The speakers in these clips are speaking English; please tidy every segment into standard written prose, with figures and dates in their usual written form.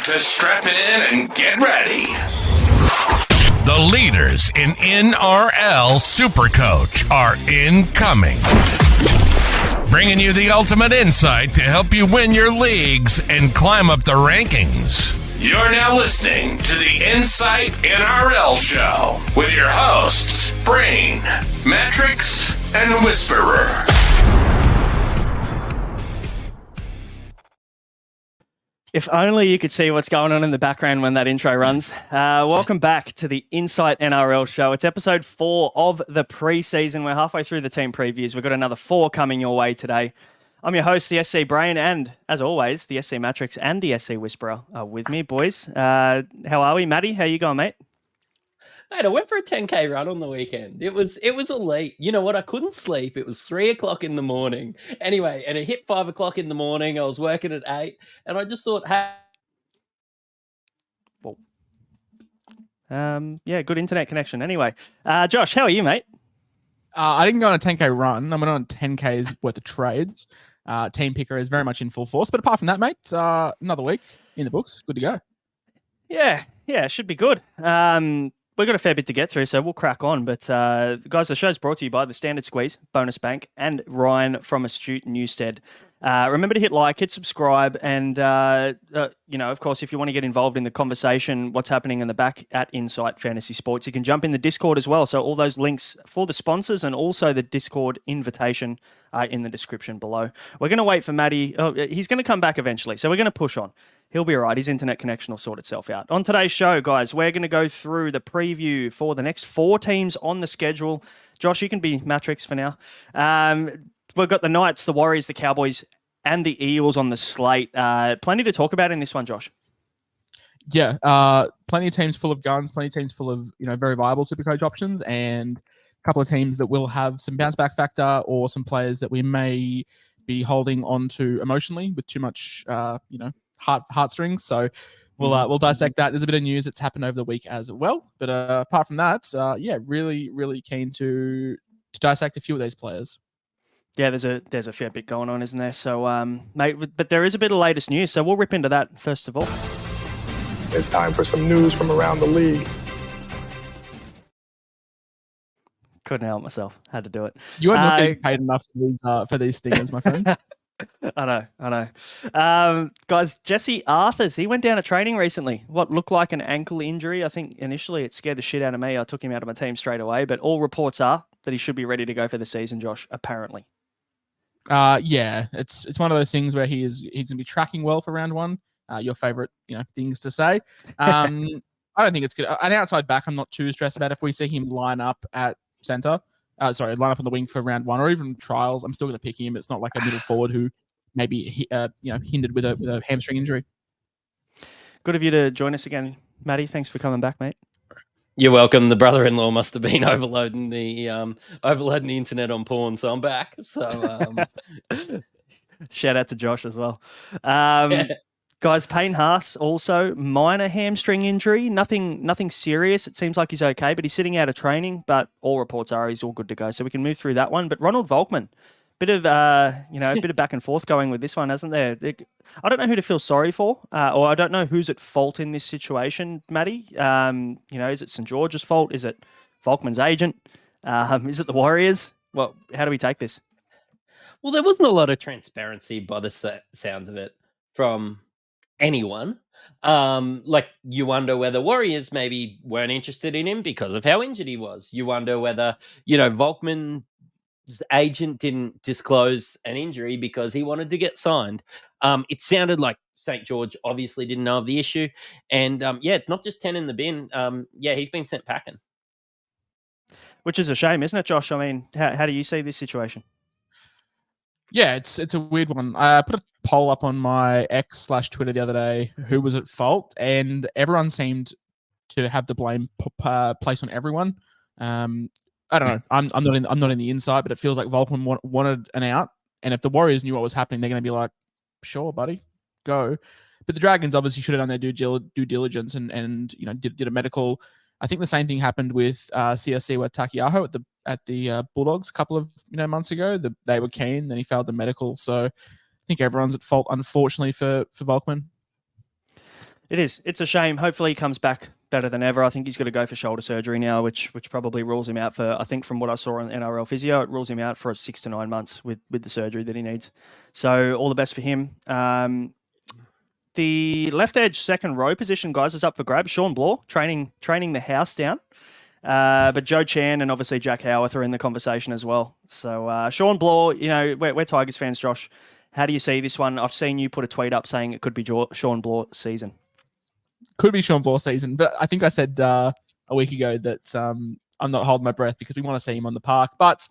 to strap in and get ready. The leaders in NRL Supercoach are incoming. Bringing you the ultimate insight to help you win your leagues and climb up the rankings. You're now listening to the Insight NRL Show with your hosts, Brain, Mattrix, and Whisperer. If only you could see what's going on in the background when that intro runs. Welcome back to the Insight NRL Show. It's episode 4 of the preseason. We're halfway through the team previews. We've got another 4 coming your way today. I'm your host, the SC Brain, and as always, the SC Mattrix and the SC Whisperer are with me, boys. How are we, Matty? How you going, mate? Mate, I went for a 10K run on the weekend. It was elite. You know what? I couldn't sleep. It was 3 o'clock in the morning. Anyway, and it hit 5 o'clock in the morning. I was working at 8, and I just thought, hey. Yeah, good internet connection. Anyway, Josh, how are you, mate? I didn't go on a 10K run. I went on 10K's worth of trades. Team Picker is very much in full force. But apart from that, mate, another week in the books. Good to go. Yeah, it should be good. We've got a fair bit to get through, so we'll crack on. But guys, the show's brought to you by the Standard Squeeze, Bonus Bank, and Ryan from Astute Newstead. Remember to hit like, hit subscribe, and of course, if you want to get involved in the conversation, what's happening in the back at Insight Fantasy Sports, you can jump in the Discord as well. So all those links for the sponsors and also the Discord invitation are in the description below. We're going to wait for Matty. Oh, he's going to come back eventually, so we're going to push on. He'll be all right. His internet connection will sort itself out. On today's show, guys, we're going to go through the preview for the next 4 teams on the schedule. Josh, you can be Mattrix for now. We've got the Knights, the Warriors, the Cowboys, and the Eels on the slate. Plenty to talk about in this one, Josh. Yeah, plenty of teams full of guns, plenty of teams full of very viable Supercoach options, and a couple of teams that will have some bounce back factor or some players that we may be holding on to emotionally with too much heartstrings. So we'll dissect that. There's a bit of news that's happened over the week as well. But apart from that, really, really keen to dissect a few of these players. Yeah, there's a fair bit going on, isn't there? So, mate, but there is a bit of latest news, so we'll rip into that first of all. It's time for some news from around the league. Couldn't help myself. Had to do it. You are not getting paid enough for these stingers, my friend. I know. Guys, Jesse Arthurs, he went down to training recently. What looked like an ankle injury. I think initially it scared the shit out of me. I took him out of my team straight away, but all reports are that he should be ready to go for the season, Josh, apparently. Yeah, it's one of those things where he's going to be tracking well for round 1. Your favorite, things to say. I don't think it's good. An outside back, I'm not too stressed about. If we see him line up at center, line up on the wing for round 1 or even trials, I'm still going to pick him. It's not like a middle forward who maybe hindered with a hamstring injury. Good of you to join us again, Matty. Thanks for coming back, mate. You're welcome. The brother-in-law must have been overloading the internet on porn, so I'm back. So shout out to Josh as well. Guys, Payne Haas also minor hamstring injury, nothing serious. It seems like he's okay, but he's sitting out of training. But all reports are he's all good to go, so we can move through that one. But Ronald Volkman, bit of back and forth going with this one, hasn't there? I don't know who to feel sorry for, or I don't know who's at fault in this situation, Matty. Is it St. George's fault? Is it Volkman's agent? Is it the Warriors? Well, how do we take this? Well, there wasn't a lot of transparency by the sounds of it from anyone. You wonder whether Warriors maybe weren't interested in him because of how injured he was. You wonder whether, Volkman's agent didn't disclose an injury because he wanted to get signed. It sounded like St. George obviously didn't know of the issue. And it's not just 10 in the bin. He's been sent packing. Which is a shame, isn't it, Josh? I mean, how do you see this situation? Yeah, it's a weird one. I put a poll up on my X/Twitter the other day, who was at fault, and everyone seemed to have the blame placed on everyone. I don't know. I'm not in the inside, but it feels like Volkman wanted an out, and if the Warriors knew what was happening, they're going to be like, "Sure, buddy, go." But the Dragons obviously should have done their due diligence and did a medical. I think the same thing happened with CSC with Takiaho at the Bulldogs a couple of months ago. They were keen, then he failed the medical. So I think everyone's at fault, unfortunately, for Volkman. It is. It's a shame. Hopefully he comes back better than ever. I think he's got to go for shoulder surgery now, which probably rules him out for, I think from what I saw on NRL Physio, it rules him out for 6 to 9 months with the surgery that he needs. So all the best for him. The left edge second row position, guys, is up for grabs. Sean Bloor training the house down. But Joe Chan and obviously Jack Howarth are in the conversation as well. So Sean Bloor, we're Tigers fans, Josh. How do you see this one? I've seen you put a tweet up saying it could be Sean Bloor season. Could be Sean Bloor season, but I think I said a week ago that I'm not holding my breath because we want to see him on the park. But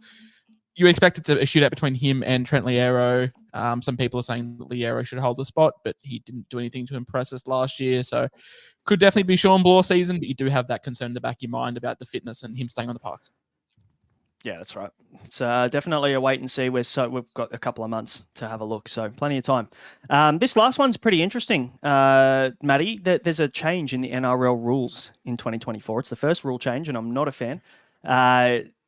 you expect it to a shootout between him and Trent Liero. Some people are saying that Liero should hold the spot, but he didn't do anything to impress us last year. So could definitely be Sean Bloor season, but you do have that concern in the back of your mind about the fitness and him staying on the park. Yeah, that's right. It's definitely a wait and see. We've got a couple of months to have a look, so plenty of time. This last one's pretty interesting, Matty. There's a change in the NRL rules in 2024. It's the first rule change, and I'm not a fan.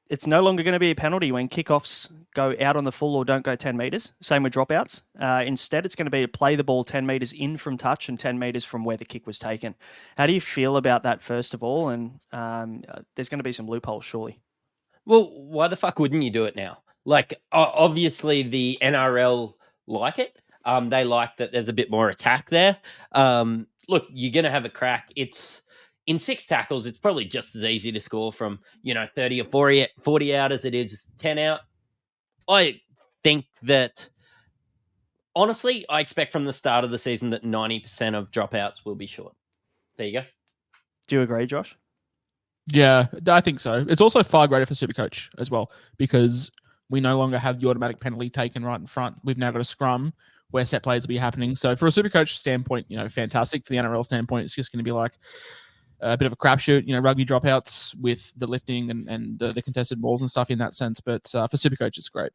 It's no longer going to be a penalty when kickoffs go out on the full or don't go 10 metres. Same with dropouts. Instead, it's going to be to play the ball 10 metres in from touch and 10 metres from where the kick was taken. How do you feel about that, first of all? And there's going to be some loopholes, surely. Well, why the fuck wouldn't you do it now? Like, obviously the NRL like it. They like that there's a bit more attack there. Look, you're going to have a crack. It's in 6 tackles. It's probably just as easy to score from, 30 or 40 out as it is 10 out. I think that, honestly, I expect from the start of the season that 90% of dropouts will be short. There you go. Do you agree, Josh? Yeah, I think so. It's also far greater for Supercoach as well because we no longer have the automatic penalty taken right in front. We've now got a scrum where set plays will be happening. So for a Supercoach standpoint, fantastic. For the NRL standpoint, it's just going to be like a bit of a crapshoot, rugby dropouts with the lifting and the contested balls and stuff in that sense. But for Supercoach, it's great.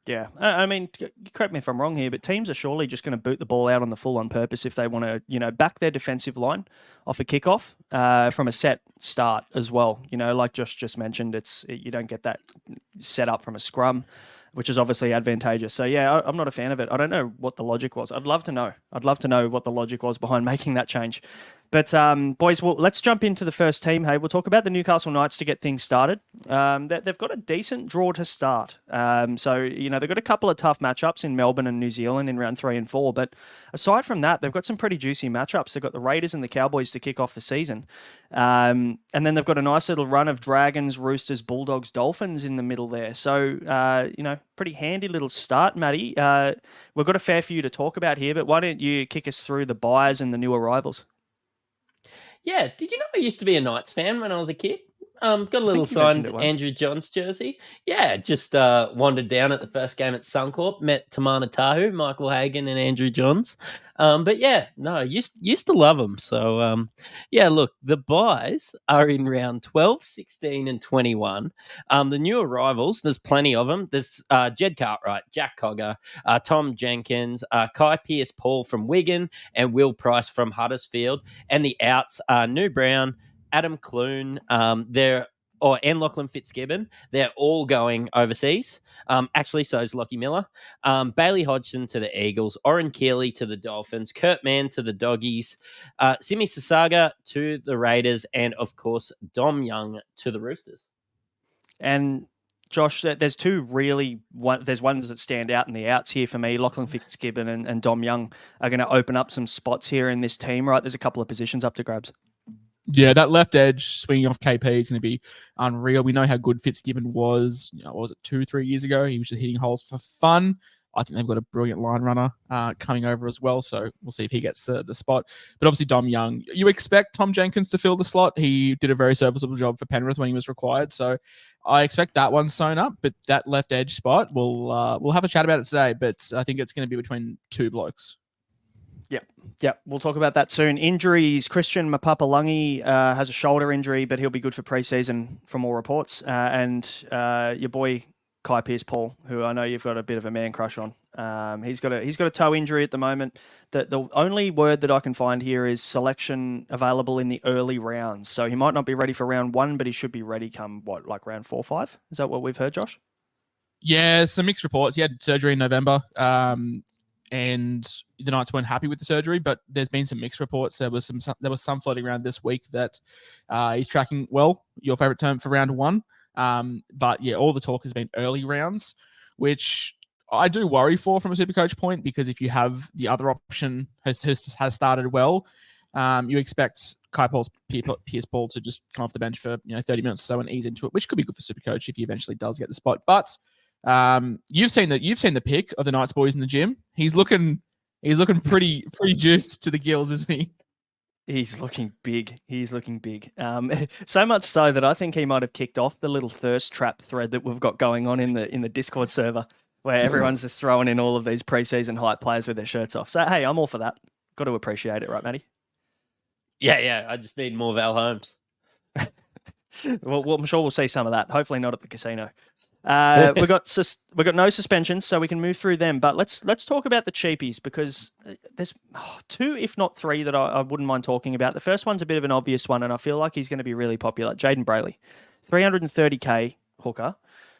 Yeah, I mean, correct me if I'm wrong here, but teams are surely just going to boot the ball out on the full on purpose if they want to, back their defensive line off a kickoff from a set start as well. Like Josh just mentioned, you don't get that set up from a scrum, which is obviously advantageous. So yeah, I'm not a fan of it. I don't know what the logic was. I'd love to know. What the logic was behind making that change. But boys, let's jump into the first team. Hey, we'll talk about the Newcastle Knights to get things started. They've got a decent draw to start. So they've got a couple of tough matchups in Melbourne and New Zealand in round 3 and 4. But aside from that, they've got some pretty juicy matchups. They've got the Raiders and the Cowboys to kick off the season. And then they've got a nice little run of Dragons, Roosters, Bulldogs, Dolphins in the middle there. So, pretty handy little start, Matty. We've got a fair few to talk about here, but why don't you kick us through the buyers and the new arrivals? Yeah, did you know I used to be a Knights fan when I was a kid? Got a little signed Andrew Johns jersey. Yeah, just wandered down at the first game at Suncorp, met Tamana Tahu, Michael Hagan, and Andrew Johns. But yeah, no, used to love them. So yeah, look, the buys are in round 12, 16, and 21. The new arrivals, there's plenty of them. There's Jed Cartwright, Jack Cogger, Tom Jenkins, Kai Pearce-Paul from Wigan, and Will Price from Huddersfield. And the outs are New Brown, Adam Clune, and Lachlan Fitzgibbon. They're all going overseas. Actually, so is Lockie Miller. Bailey Hodgson to the Eagles, Oren Keeley to the Dolphins, Kurt Mann to the Doggies, Simi Sasaga to the Raiders, and of course, Dom Young to the Roosters. And Josh, there's there's ones that stand out in the outs here for me. Lachlan Fitzgibbon and Dom Young are going to open up some spots here in this team, right? There's a couple of positions up to grabs. Yeah, that left edge swinging off KP is going to be unreal. We know how good Fitzgibbon was. What was it, 2-3 years ago? He was just hitting holes for fun. I think they've got a brilliant line runner coming over as well, so we'll see if he gets the spot. But obviously Dom Young, you expect Tom Jenkins to fill the slot. He did a very serviceable job for Penrith when he was required, so I expect that one sewn up. But that left edge spot, we'll have a chat about it today, but I think it's going to be between 2 blokes. Yep. We'll talk about that soon. Injuries. Christian Mapapalangi has a shoulder injury, but he'll be good for preseason from all reports. And your boy Kai Pearce-Paul, who I know you've got a bit of a man crush on. He's got a toe injury at the moment. The only word that I can find here is selection available in the early rounds. So he might not be ready for round 1, but he should be ready come like round 4 or 5. Is that what we've heard, Josh? Yeah, some mixed reports. He had surgery in November. and the Knights weren't happy with the surgery, but there's been some mixed reports. There was some floating around this week that he's tracking well, your favorite term for round one. But yeah, all the talk has been early rounds, which I do worry for from a Supercoach point, because if you have the other option has started well, you expect Pierce Paul to just come off the bench for 30 minutes or so and ease into it, which could be good for Supercoach if he eventually does get the spot. But you've seen the pic of the Knights boys in the gym. He's looking pretty juiced to the gills, isn't he? He's looking big. So much so that I think he might have kicked off the little thirst trap thread that we've got going on in the Discord server, where everyone's just throwing in all of these preseason hype players with their shirts off. So hey, I'm all for that. Got to appreciate it, right, Matty? Yeah. I just need more Val Holmes. Well, I'm sure we'll see some of that. Hopefully not at the casino. We've got no suspensions, so we can move through them. But let's talk about the cheapies, because there's two, if not three, that I wouldn't mind talking about. The first one's a bit of an obvious one, and I feel like he's going to be really popular. Jaden Brailey, 330k hooker,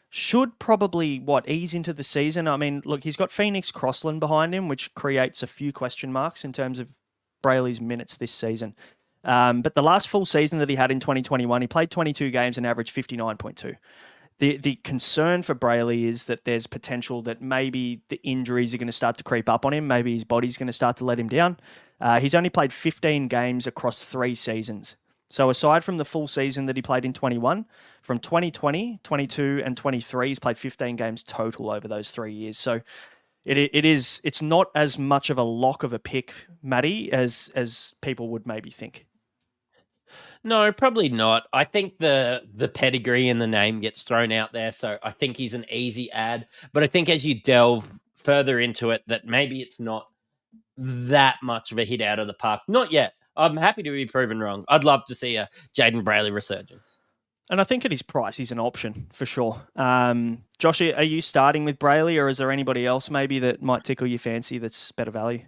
should probably ease into the season. I mean, look, he's got Phoenix Crossland behind him, which creates a few question marks in terms of Brailey's minutes this season. But the last full season that he had in 2021, he played 22 games and averaged 59.2. The concern for Brailey is that there's potential that maybe the injuries are going to start to creep up on him. Maybe his body's going to start to let him down. He's only played 15 games across 3 seasons. So aside from the full season that he played in 21, from 2020, 22 and 23, he's played 15 games total over those 3 years. So it's not as much of a lock of a pick, Matty, as people would maybe think. No, probably not. I think the pedigree and the name gets thrown out there, so I think he's an easy add. But I think as you delve further into it, that maybe it's not that much of a hit out of the park. Not yet. I'm happy to be proven wrong. I'd love to see a Jaden Brailey resurgence. And I think at his price, he's an option for sure. Josh, are you starting with Brailey, or is there anybody else maybe that might tickle your fancy that's better value?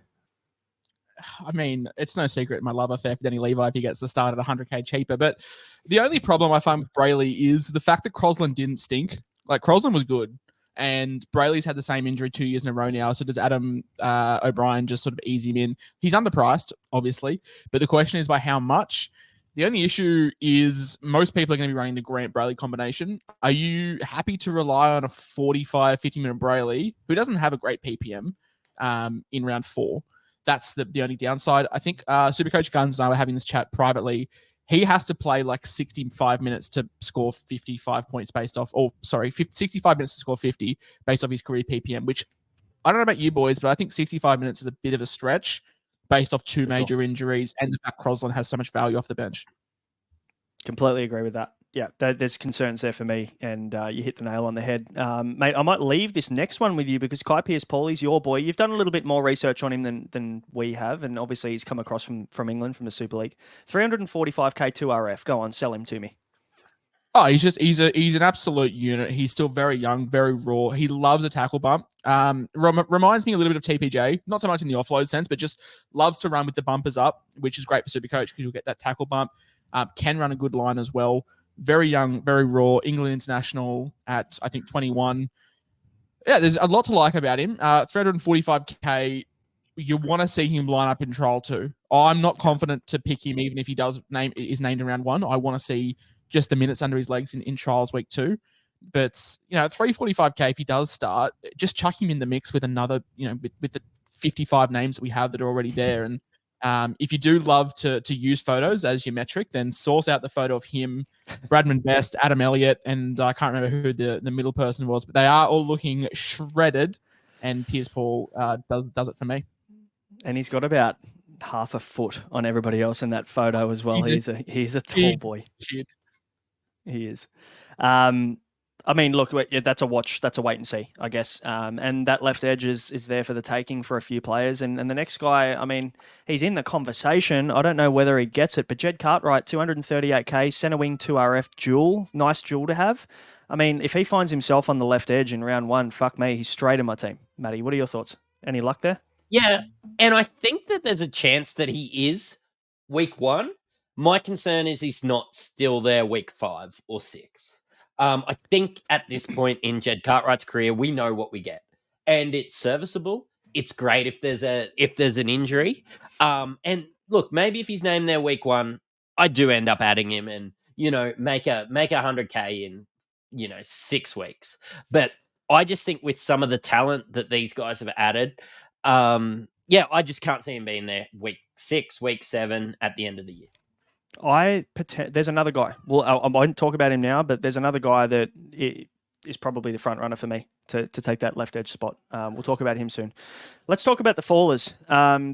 I mean, it's no secret my love affair for Danny Levi if he gets the start at 100k cheaper. But the only problem I find with Brailey is the fact that Crossland didn't stink. Like, Crossland was good, and Brailey's had the same injury 2 years in a row now. So does Adam O'Brien just sort of ease him in? He's underpriced, obviously, but the question is by how much? The only issue is most people are going to be running the Grant Brailey combination. Are you happy to rely on a 45, 50-minute Brailey who doesn't have a great PPM in round 4? That's the only downside. I think Supercoach Guns and I were having this chat privately. He has to play like 65 minutes to score 55 points 65 minutes to score 50 based off his career PPM, which I don't know about you boys, but I think 65 minutes is a bit of a stretch based off 2 major injuries and the fact Crossland has so much value off the bench. Completely agree with that. Yeah, there's concerns there for me, and you hit the nail on the head. Mate, I might leave this next one with you because Kai Pearce-Paul, your boy. You've done a little bit more research on him than we have, and obviously he's come across from England, from the Super League. 345k 2RF. Go on, sell him to me. Oh, he's an absolute unit. He's still very young, very raw. He loves a tackle bump. Reminds me a little bit of TPJ, not so much in the offload sense, but just loves to run with the bumpers up, which is great for Supercoach because you'll get that tackle bump. Can run a good line as well. Very young, very raw. England international at, I think, 21. Yeah, there's a lot to like about him. 345k, you want to see him line up in trial too. I'm not confident to pick him even if he is named in round 1. I want to see just the minutes under his legs in trials week 2. But, 345k, if he does start, just chuck him in the mix with another, with the 55 names that we have that are already there. And if you do love to use photos as your metric, then source out the photo of him, Bradman Best, Adam Elliott, and I can't remember who the middle person was, but they are all looking shredded, and Pearce-Paul does it for me. And he's got about half a foot on everybody else in that photo as well. He's a tall boy. Kid. He is. I mean, look, that's a watch. That's a wait and see, I guess. And that left edge is there for the taking for a few players. And the next guy, I mean, he's in the conversation. I don't know whether he gets it, but Jed Cartwright, 238k, centre wing 2RF dual. Nice dual to have. I mean, if he finds himself on the left edge in round 1, fuck me, he's straight in my team. Matty, what are your thoughts? Any luck there? Yeah, and I think that there's a chance that he is week 1. My concern is he's not still there week 5 or 6. I think at this point in Jed Cartwright's career, we know what we get. And it's serviceable. it's great if there's an injury. And look, maybe if he's named there week 1, I do end up adding him and make a 100K in 6 weeks. But I just think with some of the talent that these guys have added, I just can't see him being there week 6, week 7 at the end of the year. There's another guy. Well, I won't talk about him now, but there's another guy that is probably the front runner for me to take that left edge spot. We'll talk about him soon. Let's talk about the fallers.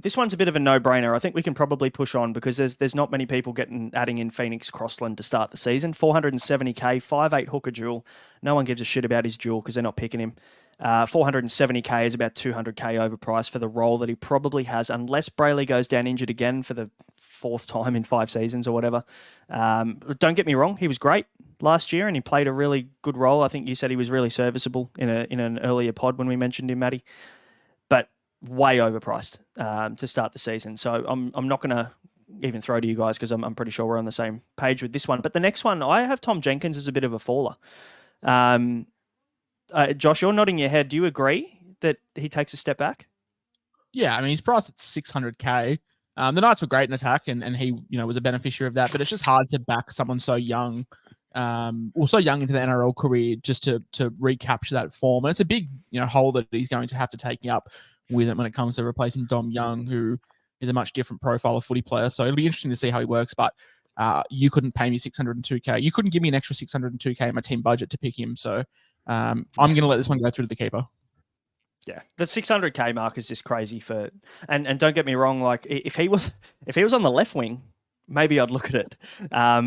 This one's a bit of a no-brainer. I think we can probably push on because there's not many people adding in Phoenix Crossland to start the season. 470k, 5'8" hooker duel. No one gives a shit about his duel because they're not picking him. 470k is about 200k overpriced for the role that he probably has, unless Brayley goes down injured again for the 4th time in 5 seasons or whatever. Don't get me wrong, he was great last year and he played a really good role. I think you said he was really serviceable in an earlier pod when we mentioned him, Matty, but way overpriced to start the season. So I'm not going to even throw to you guys because I'm pretty sure we're on the same page with this one. But the next one, I have Tom Jenkins as a bit of a faller. Josh, you're nodding your head. Do you agree that he takes a step back? Yeah, I mean, he's priced at 600k. The Knights were great in attack, and he was a beneficiary of that. But it's just hard to back someone so young, so young into the NRL career, just to recapture that form. And it's a big hole that he's going to have to take up with it when it comes to replacing Dom Young, who is a much different profile of footy player. So it'll be interesting to see how he works. But you couldn't pay me 602k. You couldn't give me an extra 602k in my team budget to pick him. So I'm going to let this one go through to the keeper. Yeah, the 600k mark is just crazy for, and don't get me wrong, like if he was on the left wing, maybe I'd look at it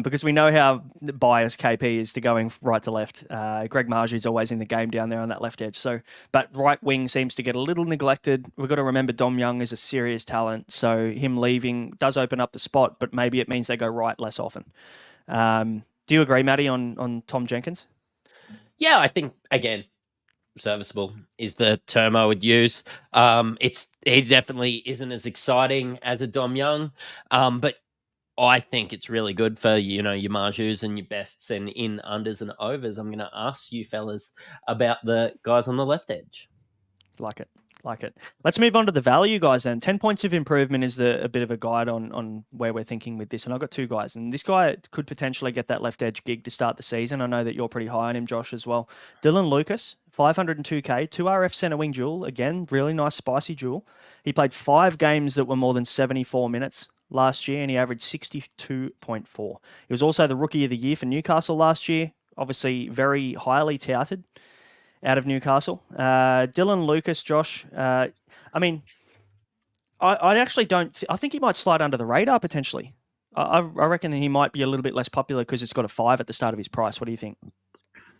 because we know how biased KP is to going right to left. Greg Marjou's always in the game down there on that left edge. So, but right wing seems to get a little neglected. We've got to remember Dom Young is a serious talent, so him leaving does open up the spot, but maybe it means they go right less often. Do you agree, Matty, on Tom Jenkins? Yeah, I think, again, serviceable is the term I would use. He definitely isn't as exciting as a Dom Young, but I think it's really good for your Marjous and your bests and in unders and overs. I'm going to ask you fellas about the guys on the left edge. Like it. Let's move on to the value guys then. 10 points of improvement is a bit of a guide on where we're thinking with this. And I've got 2 guys. And this guy could potentially get that left edge gig to start the season. I know that you're pretty high on him, Josh, as well. Dylan Lucas, 502k, 2RF centre wing duel. Again, really nice spicy duel. He played 5 games that were more than 74 minutes last year and he averaged 62.4. He was also the rookie of the year for Newcastle last year. Obviously very highly touted out of Newcastle. Dylan Lucas, Josh, I actually don't... I think he might slide under the radar potentially. I reckon he might be a little bit less popular because it's got a 5 at the start of his price. What do you think?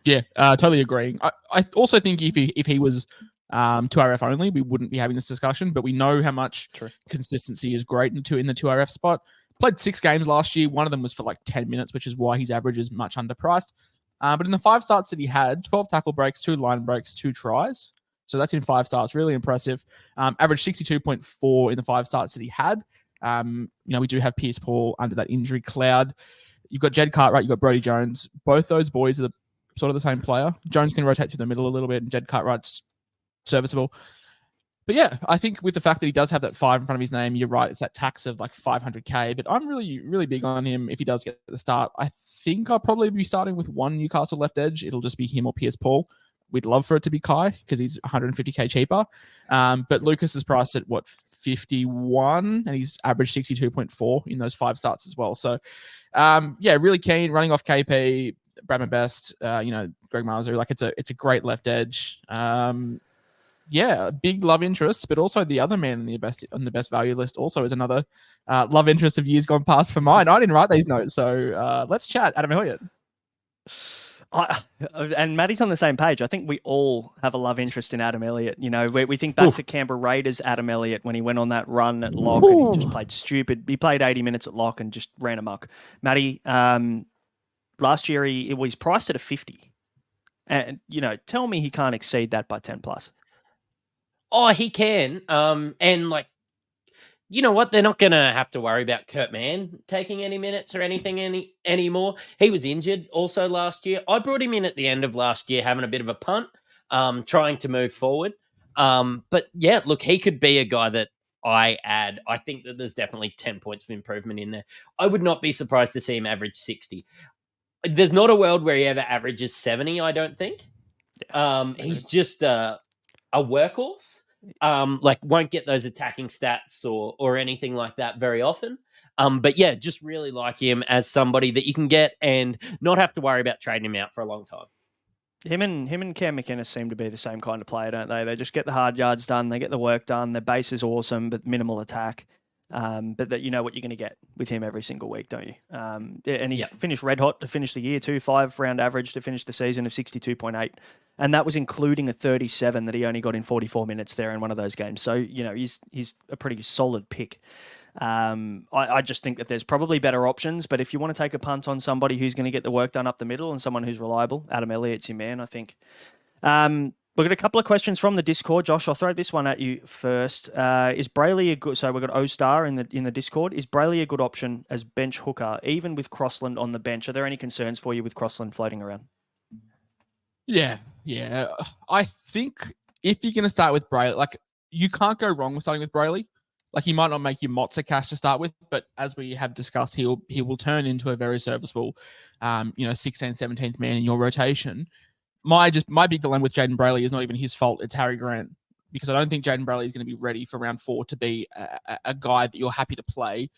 Yeah, totally agreeing. I also think if he was 2RF only, we wouldn't be having this discussion, but we know how much consistency is great in the 2RF spot. Played 6 games last year. One of them was for like 10 minutes, which is why his average is much underpriced. But in the 5 starts that he had, 12 tackle breaks, 2 line breaks, 2 tries. So that's in 5 starts, really impressive. Average 62.4 in the 5 starts that he had. We do have Pierce Paul under that injury cloud. You've got Jed Cartwright, you've got Brodie Jones. Both those boys are sort of the same player. Jones can rotate through the middle a little bit, and Jed Cartwright's serviceable. But yeah, I think with the fact that he does have that 5 in front of his name, you're right, it's that tax of like 500k. But I'm really, really big on him if he does get the start. I think I'll probably be starting with one Newcastle left edge. It'll just be him or Pierce Paul. We'd love for it to be Kai because he's 150k cheaper. But Lucas is priced at 51, and he's averaged 62.4 in those 5 starts as well. So really keen, running off KP, Bradman Best, Greg Marzu. Like it's a great left edge. Big love interest, but also the other man on the best value list also is another love interest of years gone past for mine. I didn't write these notes, so let's chat. Adam Elliott. And Matty's on the same page. I think we all have a love interest in Adam Elliott. We think back to Canberra Raiders Adam Elliott when he went on that run at lock and he just played stupid. He played 80 minutes at lock and just ran amok. Matty, last year he was priced at a 50. And, tell me he can't exceed that by 10 plus. Oh, he can. And like, you know what? They're not going to have to worry about Kurt Mann taking any minutes or anything anymore. He was injured also last year. I brought him in at the end of last year, having a bit of a punt, trying to move forward. But yeah, look, he could be a guy that I add. I think that there's definitely 10 points of improvement in there. I would not be surprised to see him average 60. There's not a world where he ever averages 70, I don't think. He's just a workhorse. Like won't get those attacking stats or anything like that very often. But yeah, just really like him as somebody that you can get and not have to worry about trading him out for a long time. Him and Cam McInnes seem to be the same kind of player, don't they? They just get the hard yards done, they get the work done. Their base is awesome, but minimal attack. But that you know what you're going to get with him every single week, don't you? And he finished red hot to finish the year too, 5-round average to finish the season of 62.8, and that was including a 37 that he only got in 44 minutes there in one of those games. So you know he's a pretty solid pick. I just think that there's probably better options, but if you want to take a punt on somebody who's going to get the work done up the middle and someone who's reliable, Adam Elliott's your man, I think. We've got a couple of questions from the Discord. Josh, I'll throw this one at you first. Is Brayley a good... So we've got O-Star in the Discord. Is Brayley a good option as bench hooker, even with Crossland on the bench? Are there any concerns for you with Crossland floating around? Yeah. I think if you're going to start with Brayley, like you can't go wrong with starting with Brayley. Like he might not make you Motza cash to start with, but as we have discussed, he will turn into a very serviceable, 16th, 17th man in your rotation. My big dilemma with Jaden Brayley is not even his fault. It's Harry Grant, because I don't think Jaden Brayley is going to be ready for round 4 to be a guy that you're happy to play.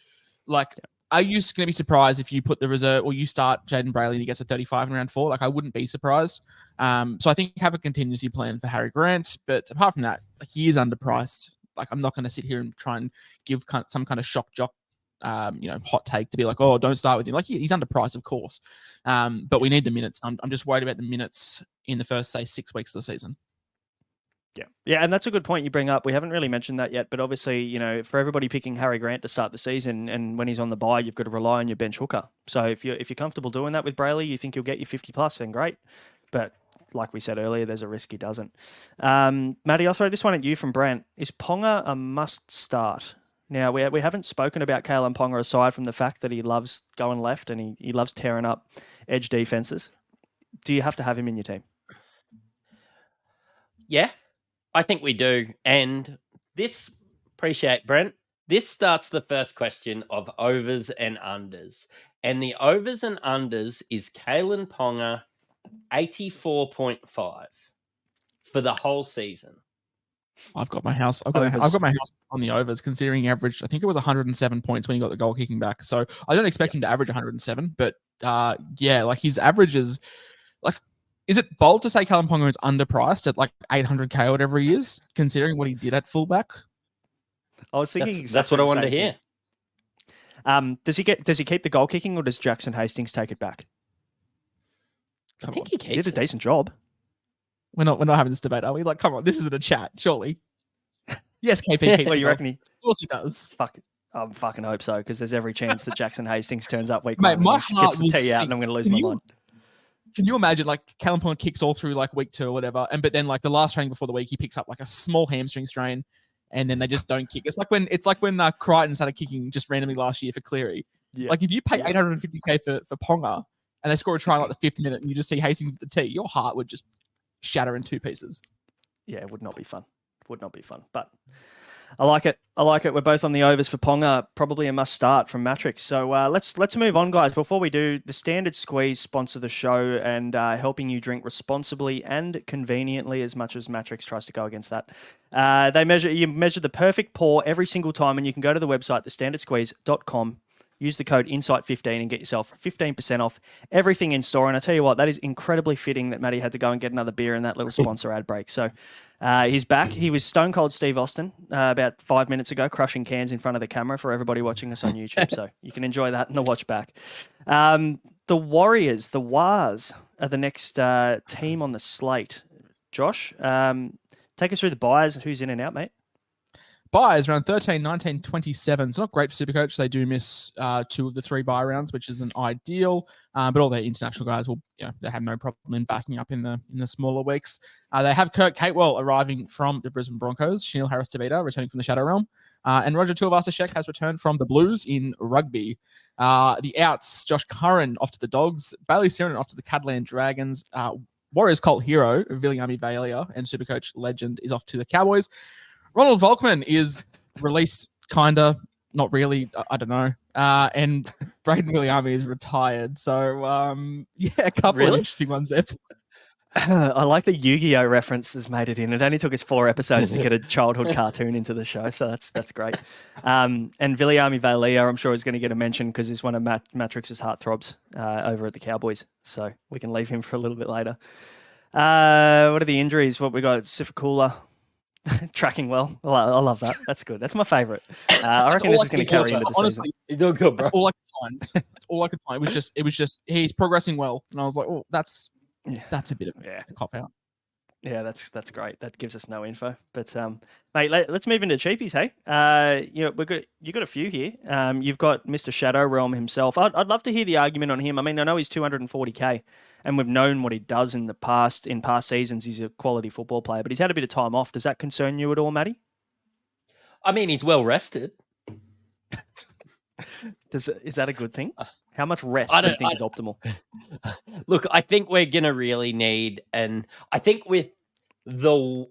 Like, are you going to be surprised if you put the reserve or you start Jaden Brayley and he gets a 35 in round 4? Like, I wouldn't be surprised. So I think have a contingency plan for Harry Grant. But apart from that, like, he is underpriced. Like, I'm not going to sit here and try and give some kind of shock jock, hot take to be like, oh, don't start with him. Like, he's underpriced, of course. But we need the minutes. I'm just worried about the minutes in the first, say, 6 weeks of the season. Yeah, and that's a good point you bring up. We haven't really mentioned that yet, but obviously, for everybody picking Harry Grant to start the season, and when he's on the bye, you've got to rely on your bench hooker. So if you're comfortable doing that with Brayley, you think you'll get your 50 plus, then great. But like we said earlier, there's a risk he doesn't. Matty, I'll throw this one at you from Brant. Is Ponga a must start? Now, we haven't spoken about Kalen Ponga aside from the fact that he loves going left and he loves tearing up edge defenses. Do you have to have him in your team? Yeah, I think we do. And appreciate Brent, this starts the first question of overs and unders. And the overs and unders is Kalen Ponga 84.5 for the whole season. I've got my house. I've got my house on the overs, considering he averaged, I think it was 107 points when he got the goal kicking back. So I don't expect him to average 107, but like his average is like, is it bold to say Kalen Ponga is underpriced at like 800K or whatever he is, considering what he did at fullback? I was thinking that's what I wanted to hear. Does he keep the goal kicking, or does Jackson Hastings take it back? I think he did a decent job. We're not having this debate, are we? Like, come on, this isn't a chat, surely. Yes, KP keeps. Well, you reckon of course he does. I fucking hope so, because there's every chance that Jackson Hastings turns up week Mate, one my and heart gets the tee out, and I'm going to lose my mind. Can you imagine, like, Kalen Ponga kicks all through like week 2 or whatever, but then like the last training before the week, he picks up like a small hamstring strain, and then they just don't kick. It's like when Crichton started kicking just randomly last year for Cleary. Yeah. Like if you pay 850K for Ponga and they score a try in like the 5th minute, and you just see Hastings with the tee, your heart would just shatter in 2 pieces. Yeah, it would not be fun. But I like it. We're both on the overs for Ponga. Probably a must start from Mattrix. So let's move on, guys. Before we do, the Standard Squeeze sponsor the show and helping you drink responsibly and conveniently, as much as Mattrix tries to go against that. You measure the perfect pour every single time, and you can go to the website, thestandardsqueeze.com. Use the code INSIGHT15 and get yourself 15% off everything in store. And I tell you what, that is incredibly fitting that Matty had to go and get another beer in that little sponsor ad break. So he's back. He was Stone Cold Steve Austin about 5 minutes ago, crushing cans in front of the camera for everybody watching us on YouTube. So you can enjoy that in the watch back. The Warriors, the Wars, are the next team on the slate. Josh, take us through the buyers. Who's in and out, mate? Buys around 13, 19, 27. It's not great for Supercoach. They do miss 2 of the 3 buy rounds, which isn't ideal. But all their international guys will, they have no problem in backing up in the smaller weeks. They have Kurt Catewell arriving from the Brisbane Broncos, Shanil Harris-Tavita returning from the Shadow Realm, and Roger Tuivasa-Sheck has returned from the Blues in rugby. The outs, Josh Curran off to the Dogs, Bailey Sirenan off to the Cadland Dragons, Warriors cult hero, Viliami Vailea, and Supercoach legend is off to the Cowboys. Ronald Volkman is released, kinda, not really, I don't know. And Braden Viliami is retired. So, a couple of interesting ones there. I like the Yu-Gi-Oh reference has made it in. It only took us 4 episodes to get a childhood cartoon into the show, so that's great. And Viliami Vailea, I'm sure, is going to get a mention because he's one of Mattrix's heartthrobs over at the Cowboys, so we can leave him for a little bit later. What are the injuries? What we got? Sifakula tracking well. I love that. That's good. That's my favourite. I reckon this is going to carry into the season. He's doing good, bro. That's all I could find. That's all I could find. It was just he's progressing well, and I was like, oh, that's a bit of a cop out. Yeah, that's great. That gives us no info. But mate, let's move into cheapies. Hey, you got a few here. You've got Mr. Shadow Realm himself. I'd love to hear the argument on him. I mean, I know he's 240k, and we've known what he does in past seasons. He's a quality football player, but he's had a bit of time off. Does that concern you at all, Matty? I mean, he's well rested. Is that a good thing? How much rest do you think is optimal? Look, I think we're going to really need, and I think with the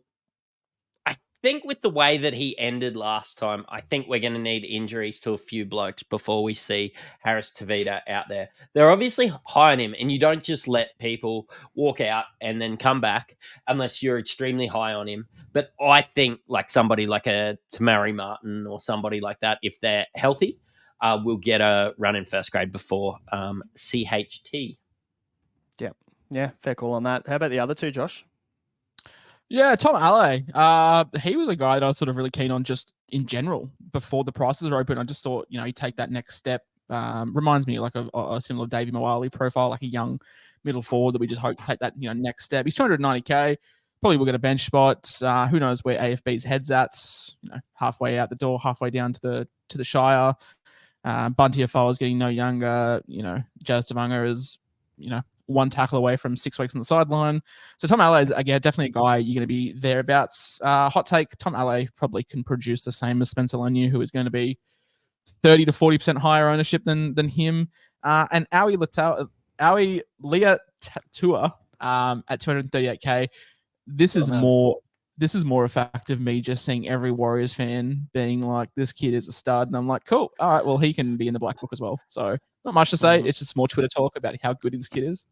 way that he ended last time, I think we're going to need injuries to a few blokes before we see Harris Tavita out there. They're obviously high on him, and you don't just let people walk out and then come back unless you're extremely high on him. But I think like somebody like a Tamari Martin or somebody like that, if they're healthy, will get a run in first grade before CHT. Yeah, fair call on that. How about the other two, Josh? Yeah, Tom Alley. He was a guy that I was sort of really keen on just in general before the prices are open. I just thought, he'd take that next step. Reminds me like a similar Davey Moali profile, like a young middle forward that we just hope to take that next step. He's 290k. Probably will get a bench spot. Who knows where AFB's head's at? Halfway out the door, halfway down to the Shire. Bunty Afal is getting no younger. Jazz Tavanga is, one tackle away from 6 weeks on the sideline. So Tom Alley is, again, definitely a guy you're going to be thereabouts. Hot take, Tom Alley probably can produce the same as Spencer Leniu, who is going to be 30 to 40% higher ownership than him. And Aui Leah Tua at 238k. This is more a fact of me just seeing every Warriors fan being like, this kid is a stud. And I'm like, cool. All right, well, he can be in the black book as well. So not much to say. It's just more Twitter talk about how good this kid is.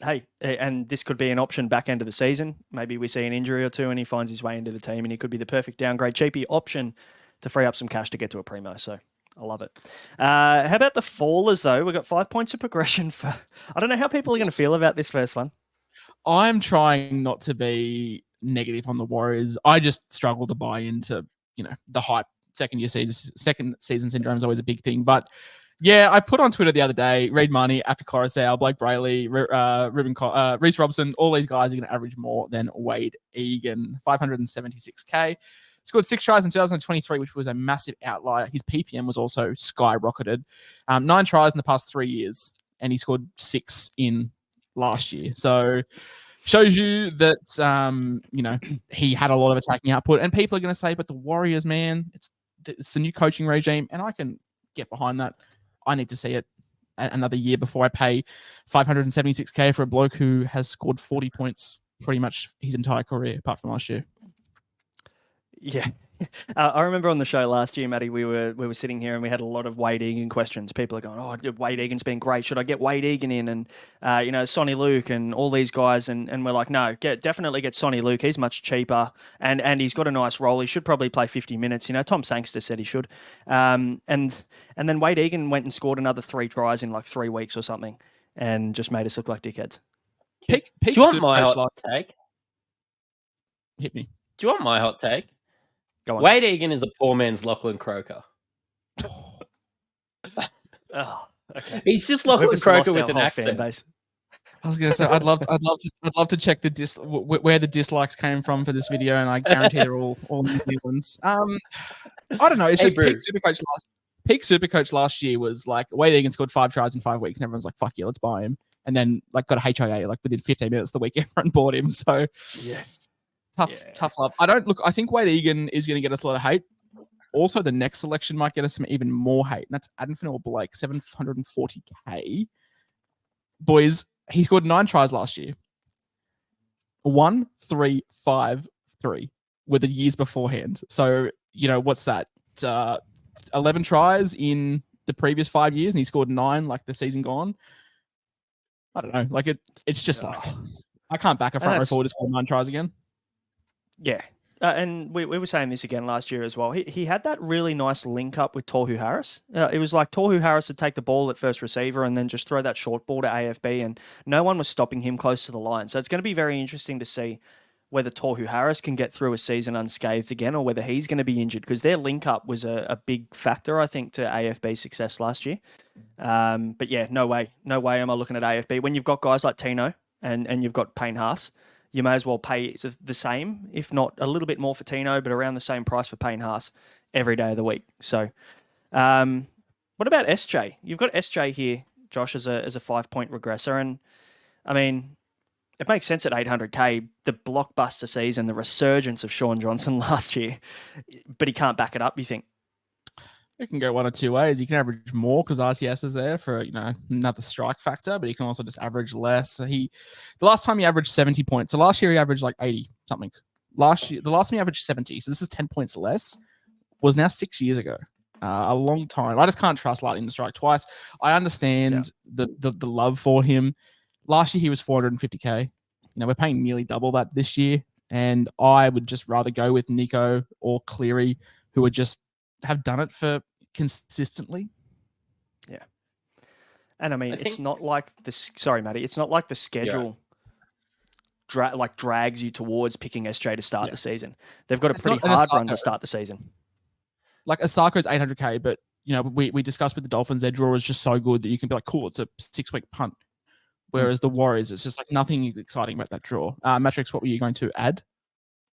Hey, and this could be an option back end of the season. Maybe we see an injury or two and he finds his way into the team and he could be the perfect downgrade cheapie option to free up some cash to get to a primo. So I love it. How about the fallers, though? We've got 5 points of progression for... I don't know how people are going to feel about this first one. I'm trying not to be negative on the Warriors. I just struggle to buy into, the hype. Second season syndrome is always a big thing. But yeah, I put on Twitter the other day, Reid Marnie, Apti Coruscant, Blake Brayley, Reece Robson, all these guys are going to average more than Wade Egan, 576k. Scored 6 tries in 2023, which was a massive outlier. His PPM was also skyrocketed. 9 tries in the past 3 years, and he scored 6 in last year. So shows you that, he had a lot of attacking output. And people are going to say, but the Warriors, man, it's the new coaching regime. And I can get behind that. I need to see it another year before I pay 576k for a bloke who has scored 40 points pretty much his entire career, apart from last year. Yeah. I remember on the show last year, Matty, we were sitting here and we had a lot of Wade Egan questions. People are going, "Oh, Wade Egan's been great. Should I get Wade Egan in?" And Sonny Luke and all these guys, and we're like, "No, definitely get Sonny Luke. He's much cheaper, and he's got a nice role. He should probably play 50 minutes. Tom Sangster said he should." And then Wade Egan went and scored another 3 tries in like 3 weeks or something, and just made us look like dickheads. Do you want my hot take? Hit me. Do you want my hot take? Go on. Wade Egan is a poor man's Lachlan Croker. Oh, okay. He's just Lachlan Croker with an accent. Base. I was gonna say I'd love to check where the dislikes came from for this video, and I guarantee they're all New Zealand's. I don't know. It's just peak Supercoach last year was like Wade Egan scored 5 tries in 5 weeks, and everyone's like, "Fuck yeah, let's buy him." And then got a HIA within 15 minutes the week everyone bought him. So yeah. Tough love. I think Wade Egan is going to get us a lot of hate. Also, the next selection might get us some even more hate, and that's Adam Fanua-Blake, 740k. Boys, he scored 9 tries last year. 1, 3, 5, 3 were the years beforehand. So, what's that? 11 tries in the previous 5 years, and he scored 9 like the season gone. I don't know. Like it's just like I can't back a front row forward to score 9 tries again. Yeah. And we were saying this again last year as well. He had that really nice link up with Tohu Harris. It was like Tohu Harris would take the ball at first receiver and then just throw that short ball to AFB, and no one was stopping him close to the line. So it's going to be very interesting to see whether Tohu Harris can get through a season unscathed again or whether he's going to be injured, because their link up was a big factor, I think, to AFB's success last year. But yeah, no way am I looking at AFB. When you've got guys like Tino and you've got Payne Haas, you may as well pay the same, if not a little bit more for Tino, but around the same price for Payne Haas every day of the week. So what about SJ? You've got SJ here, Josh, as a 5-point regressor. And I mean, it makes sense at 800k, the blockbuster season, the resurgence of Sean Johnson last year, but he can't back it up, you think? It can go one of two ways. You can average more because RCS is there for another strike factor, but he can also just average less. So the last time he averaged 70 points. So last year he averaged like 80 something. The last time he averaged 70, so this is 10 points less, was now 6 years ago. A long time. I just can't trust Lightning to strike twice. I understand the love for him. Last year he was 450k. We're paying nearly double that this year, and I would just rather go with Nico or Cleary, who would just have done it for consistently. Yeah. And I mean, it's not like this. Sorry, Matty. It's not like the schedule drags you towards picking SJ to start the season. They've got a pretty hard run to start the season. Like Asako's 800k, but we discussed with the Dolphins, their draw is just so good that you can be like, cool, it's a 6-week punt. Whereas the Warriors, it's just like nothing exciting about that draw. Mattrix, what were you going to add?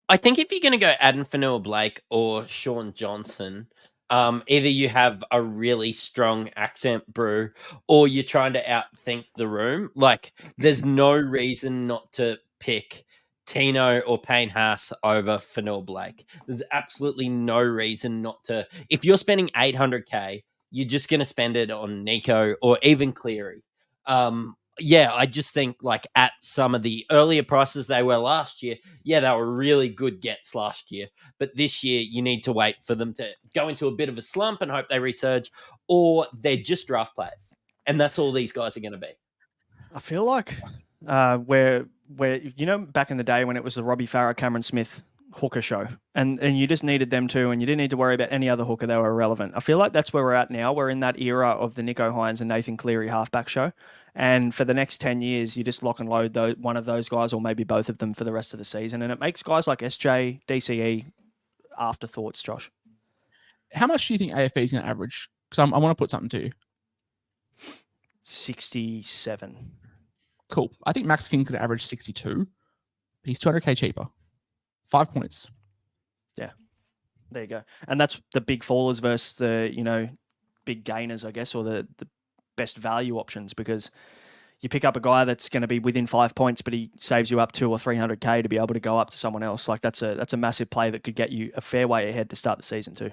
I think if you're going to go Adam Fanua-Blake or Sean Johnson, either you have a really strong accent brew or you're trying to outthink the room. Like, there's no reason not to pick Tino or Payne Haas over Fanua-Blake. There's absolutely no reason not to. If you're spending 800k, you're just going to spend it on Nico or even Cleary. I just think like at some of the earlier prices they were last year, they were really good gets last year. But this year, you need to wait for them to go into a bit of a slump and hope they resurge, or they're just draft players. And that's all these guys are going to be. I feel like where back in the day when it was the Robbie Farah, Cameron Smith hooker show, and you just needed them two, and you didn't need to worry about any other hooker. They were irrelevant. I feel like that's where we're at now. We're in that era of the Nico Hines and Nathan Cleary halfback show. And for the next 10 years, you just lock and load one of those guys or maybe both of them for the rest of the season. And it makes guys like SJ, DCE afterthoughts, Josh. How much do you think AFB is going to average? Because I want to put something to you. 67. Cool. I think Max King could average 62. He's 200k cheaper. 5 points. Yeah. There you go. And that's the big fallers versus the, big gainers, I guess, or the best value options, because you pick up a guy that's going to be within 5 points, but he saves you up 200 or 300k to be able to go up to someone else. Like that's a massive play that could get you a fair way ahead to start the season too.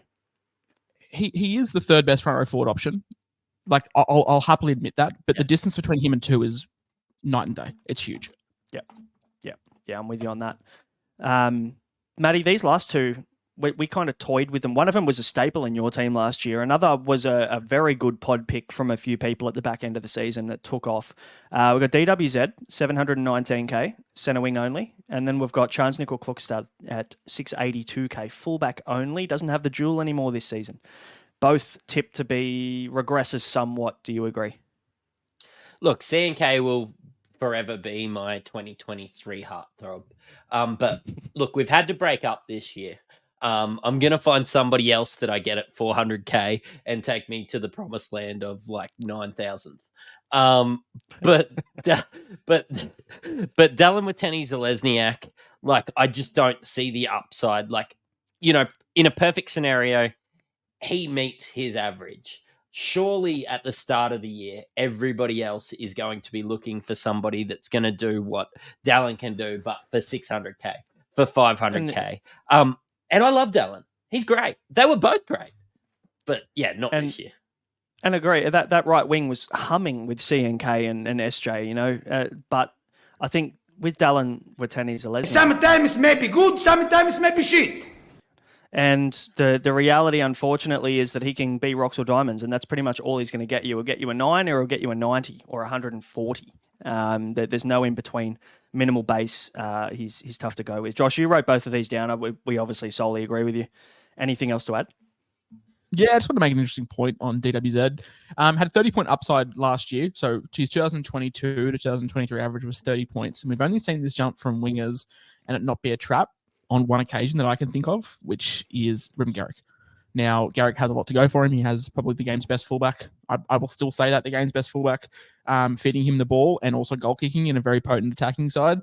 He is the third best front row forward option. Like I'll happily admit that, but the distance between him and 2 is night and day. It's huge. Yeah, I'm with you on that. Matty, these last two, we kind of toyed with them. One of them was a staple in your team last year. Another was a very good pod pick from a few people at the back end of the season that took off. We've got DWZ, 719k, centre wing only. And then we've got Chance Nickel Klukstad at 682k, fullback only. Doesn't have the dual anymore this season. Both tipped to be regressors somewhat. Do you agree? Look, CNK will forever be my 2023 heartthrob. But look, we've had to break up this year. I'm going to find somebody else that I get at 400k and take me to the promised land of like 9,000th. But Dallin Wateni Zalesniak, like, I just don't see the upside. Like, in a perfect scenario, he meets his average. Surely at the start of the year, everybody else is going to be looking for somebody that's going to do what Dallin can do, but for 600k, for 500k. And I love Dallin. He's great. They were both great. But yeah, not this year. And agree, that right wing was humming with CNK and SJ, but I think with Dallin Watene Zalesny. Sometimes may be good, sometimes may be shit. And the reality, unfortunately, is that he can be rocks or diamonds, and that's pretty much all he's going to get you. He'll get you a 9 or he'll get you a 90 or 140. There's no in between. Minimal base. He's tough to go with. Josh, you wrote both of these down. We obviously solely agree with you. Anything else to add? Yeah, I just want to make an interesting point on DWZ. Had a 30-point upside last year. So his 2022 to 2023 average was 30 points. And we've only seen this jump from wingers and it not be a trap on one occasion that I can think of, which is Ruben Garrick. Now, Garrick has a lot to go for him. He has probably the game's best fullback. I will still say that, the game's best fullback, feeding him the ball and also goal kicking in a very potent attacking side.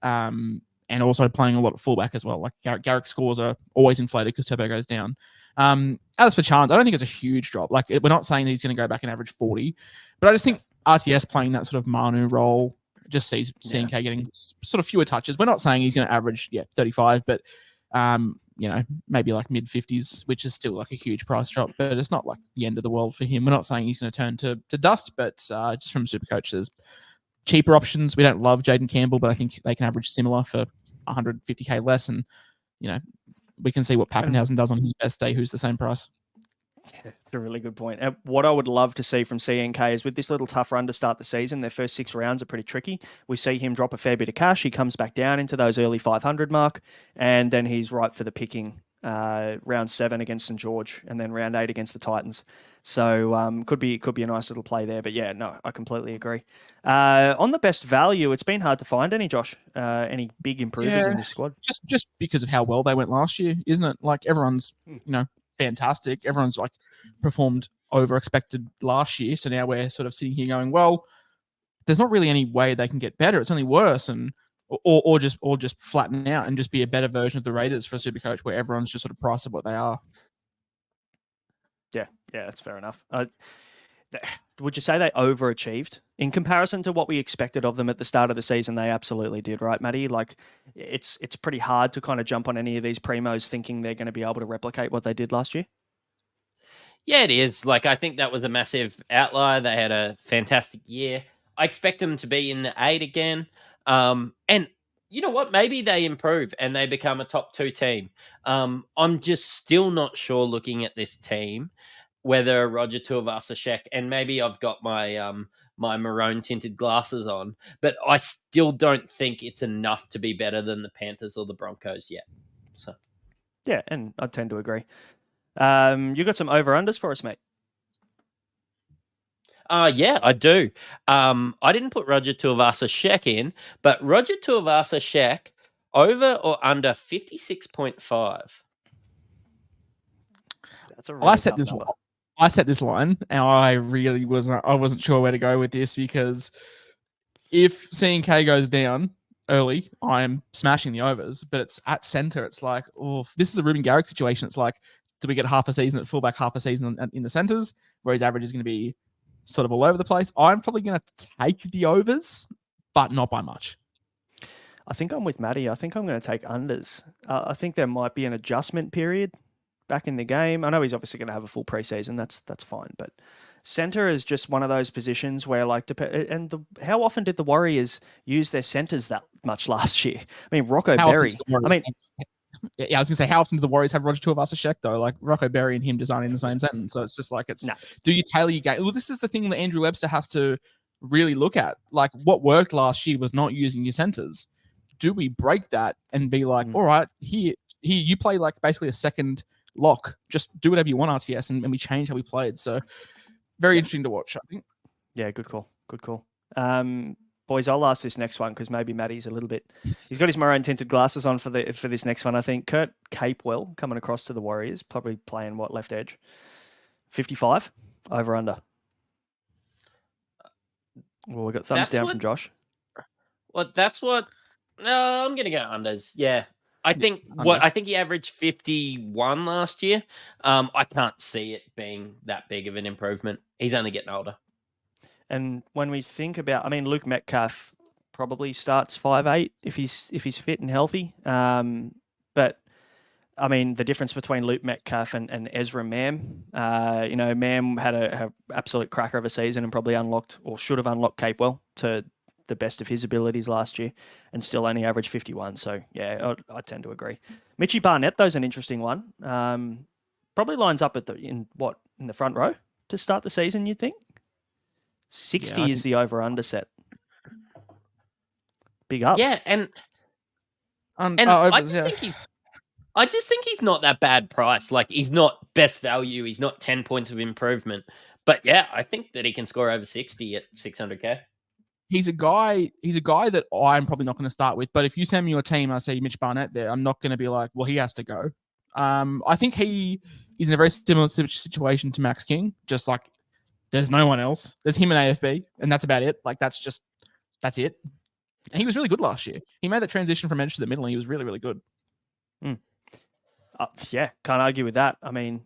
And also playing a lot of fullback as well. Like Garrick's scores are always inflated because Turbo goes down. As for Chance, I don't think it's a huge drop. Like, we're not saying that he's going to go back and average 40, but I just think RTS playing that sort of Manu role just sees CNK getting sort of fewer touches. We're not saying he's going to average 35, but maybe like mid 50s, which is still like a huge price drop, but it's not like the end of the world for him. We're not saying he's going to turn to dust, but just from Supercoach, there's cheaper options. We don't love Jaden Campbell, but I think they can average similar for 150k less, and we can see what Pappenhausen does on his best day, who's the same price. Yeah, it's a really good point. What I would love to see from CNK is with this little tough run to start the season, their first 6 rounds are pretty tricky. We see him drop a fair bit of cash. He comes back down into those early 500 mark, and then he's ripe for the picking round 7 against St. George, and then round 8 against the Titans. So could be a nice little play there. But yeah, no, I completely agree. On the best value, it's been hard to find any, Josh. Any big improvers in this squad? Just because of how well they went last year, isn't it? Like, everyone's fantastic. Everyone's like performed over expected last year. So now we're sort of sitting here going, well, there's not really any way they can get better. It's only worse, and or just flatten out and just be a better version of the Raiders for Supercoach, where everyone's just sort of priced at what they are. Yeah, that's fair enough. Would you say they overachieved in comparison to what we expected of them at the start of the season? They absolutely did, right, Matty? Like, it's pretty hard to kind of jump on any of these primos thinking they're going to be able to replicate what they did last year. Yeah, it is. Like, I think that was a massive outlier. They had a fantastic year. I expect them to be in the 8 again. And you know what? Maybe they improve and they become a top 2 team. I'm just still not sure, looking at this team, whether Roger Tuivasa-Sheck, and maybe I've got my my maroon tinted glasses on, but I still don't think it's enough to be better than the Panthers or the Broncos yet. So yeah, and I tend to agree. You got some over-unders for us, mate? Yeah, I do. I didn't put Roger Tuivasa-Sheck in, but Roger Tuivasa-Sheck over or under 56.5. That's a really tough number. I set this line, and I wasn't sure where to go with this, because if CNK goes down early, I'm smashing the overs, but it's at center. It's like, this is a Ruben Garrick situation. It's like, do we get half a season at fullback, half a season in the centers, where his average is going to be sort of all over the place? I'm probably going to take the overs, but not by much. I think I'm with Matty. I think I'm going to take unders. I think there might be an adjustment period back in the game. I know he's obviously going to have a full preseason. That's fine. But center is just one of those positions where, like, how often did the Warriors use their centers that much last year? I mean, Rocco Berry. I was going to say, how often do the Warriors have Roger Tuivasa-Sheck, though? Like, Rocco Berry and him designing in the same sentence. So it's just like, do you tailor your game? Well, this is the thing that Andrew Webster has to really look at. Like, what worked last year was not using your centers. Do we break that and be like, all right, here you play like basically a second lock, just do whatever you want, RTS, and we change how we played. So very interesting to watch, I think. Yeah, good call. Boys, I'll ask this next one because maybe Matty's a little bit, he's got his maroon tinted glasses on for this next one. I think Kurt Capewell coming across to the Warriors, probably playing left edge, 55 over under. Well, we got thumbs down from Josh. Well, that's what. No, I'm gonna go unders. Yeah, I think he averaged 51 last year. I can't see it being that big of an improvement. He's only getting older. And when we think about, I mean, Luke Metcalf probably starts 5'8" if he's fit and healthy. But I mean, the difference between Luke Metcalf and Ezra Mam, Mam had a absolute cracker of a season and probably unlocked or should have unlocked Capewell to the best of his abilities last year and still only averaged 51. So, yeah, I tend to agree. Mitchie Barnett, though, is an interesting one. Probably lines up in the front row to start the season, you'd think? 60 is the over-under set. Big ups. Yeah, and I just think he's not that bad price. Like, he's not best value. He's not 10 points of improvement. But yeah, I think that he can score over 60 at 600k. He's a guy that I'm probably not going to start with. But if you send me your team, I see Mitch Barnett there, I'm not going to be like, well, he has to go. I think he is in a very similar situation to Max King. Just like, there's no one else. There's him and AFB, and that's about it. Like, that's it. And he was really good last year. He made that transition from edge to the middle, and he was really, really good. Yeah, can't argue with that. I mean,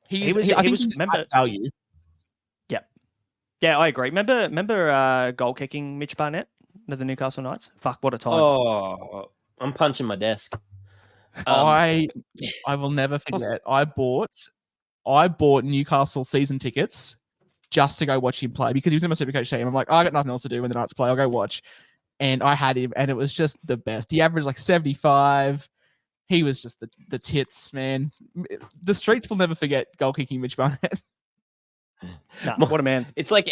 he was value. Yeah, I agree. Remember goal kicking Mitch Barnett of the Newcastle Knights? Fuck, what a time! Oh, I'm punching my desk. I will never forget. I bought Newcastle season tickets just to go watch him play because he was in my Supercoach team. I'm like, I got nothing else to do when the Knights play. I'll go watch. And I had him, and it was just the best. He averaged like 75. He was just the tits, man. The streets will never forget goal kicking Mitch Barnett. No, what a man. It's like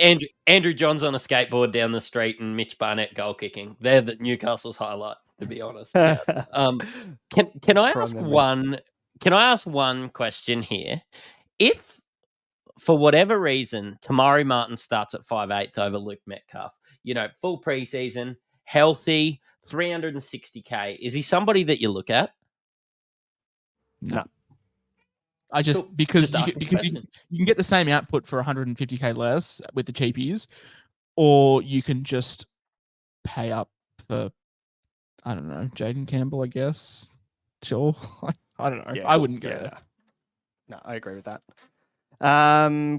Andrew Johns on a skateboard down the street and Mitch Barnett goal kicking. They're the Newcastle's highlight, to be honest. Can I ask one question here? If for whatever reason Tamari Martin starts at 5'8" over Luke Metcalf, full preseason, healthy, 360k, is he somebody that you look at? No. I just because you can get the same output for 150k less with the cheapies, or you can just pay up for, I don't know, Jaden Campbell, I guess. Sure. I don't know. Yeah, I wouldn't go there. No, I agree with that.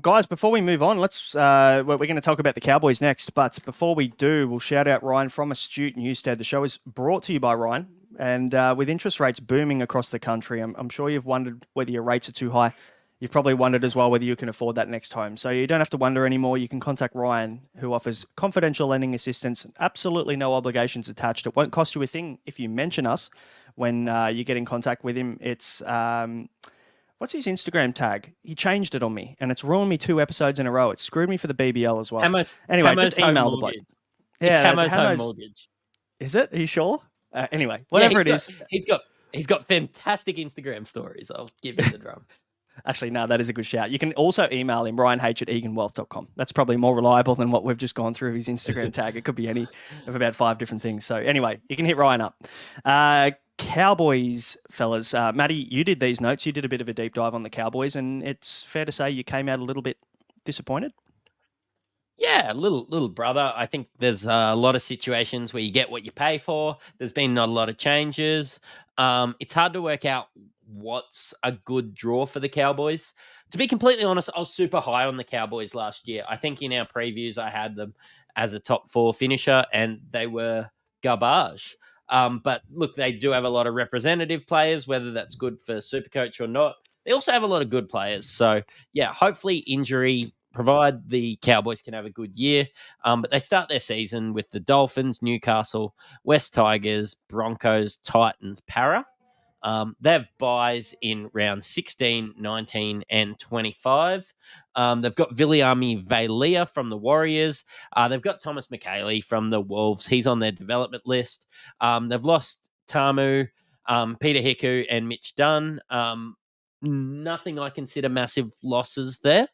Guys, before we move on, we're going to talk about the Cowboys next. But before we do, we'll shout out Ryan from Astute Newstead. The show is brought to you by Ryan. And with interest rates booming across the country, I'm sure you've wondered whether your rates are too high. You've probably wondered as well whether you can afford that next home. So you don't have to wonder anymore. You can contact Ryan, who offers confidential lending assistance, absolutely no obligations attached. It won't cost you a thing if you mention us when you get in contact with him. It's what's his Instagram tag? He changed it on me, and it's ruined me 2 episodes in a row. It screwed me for the BBL as well. Anyway, just email the bloke. Yeah, it's Hamo's Home Mortgage. Is it? Are you sure? Anyway, whatever it is. He's got fantastic Instagram stories. I'll give him the drum. Actually, no, that is a good shout. You can also email him, ryanh@eganwealth.com. That's probably more reliable than what we've just gone through his Instagram tag. It could be any of about 5 different things. So anyway, you can hit Ryan up. Cowboys, fellas. Matty, you did these notes. You did a bit of a deep dive on the Cowboys, and it's fair to say you came out a little bit disappointed. Yeah, little brother. I think there's a lot of situations where you get what you pay for. There's been not a lot of changes. It's hard to work out what's a good draw for the Cowboys. To be completely honest, I was super high on the Cowboys last year. I think in our previews, I had them as a top 4 finisher, and they were garbage. But look, they do have a lot of representative players, whether that's good for Supercoach or not. They also have a lot of good players. So, yeah, hopefully injury provide the Cowboys can have a good year. But they start their season with the Dolphins, Newcastle, West Tigers, Broncos, Titans, Para. They have buys in round 16, 19, and 25. They've got Viliami Vailea from the Warriors. They've got Thomas McKaylee from the Wolves. He's on their development list. They've lost Tamu, Peter Hiku, and Mitch Dunn. Nothing I consider massive losses there.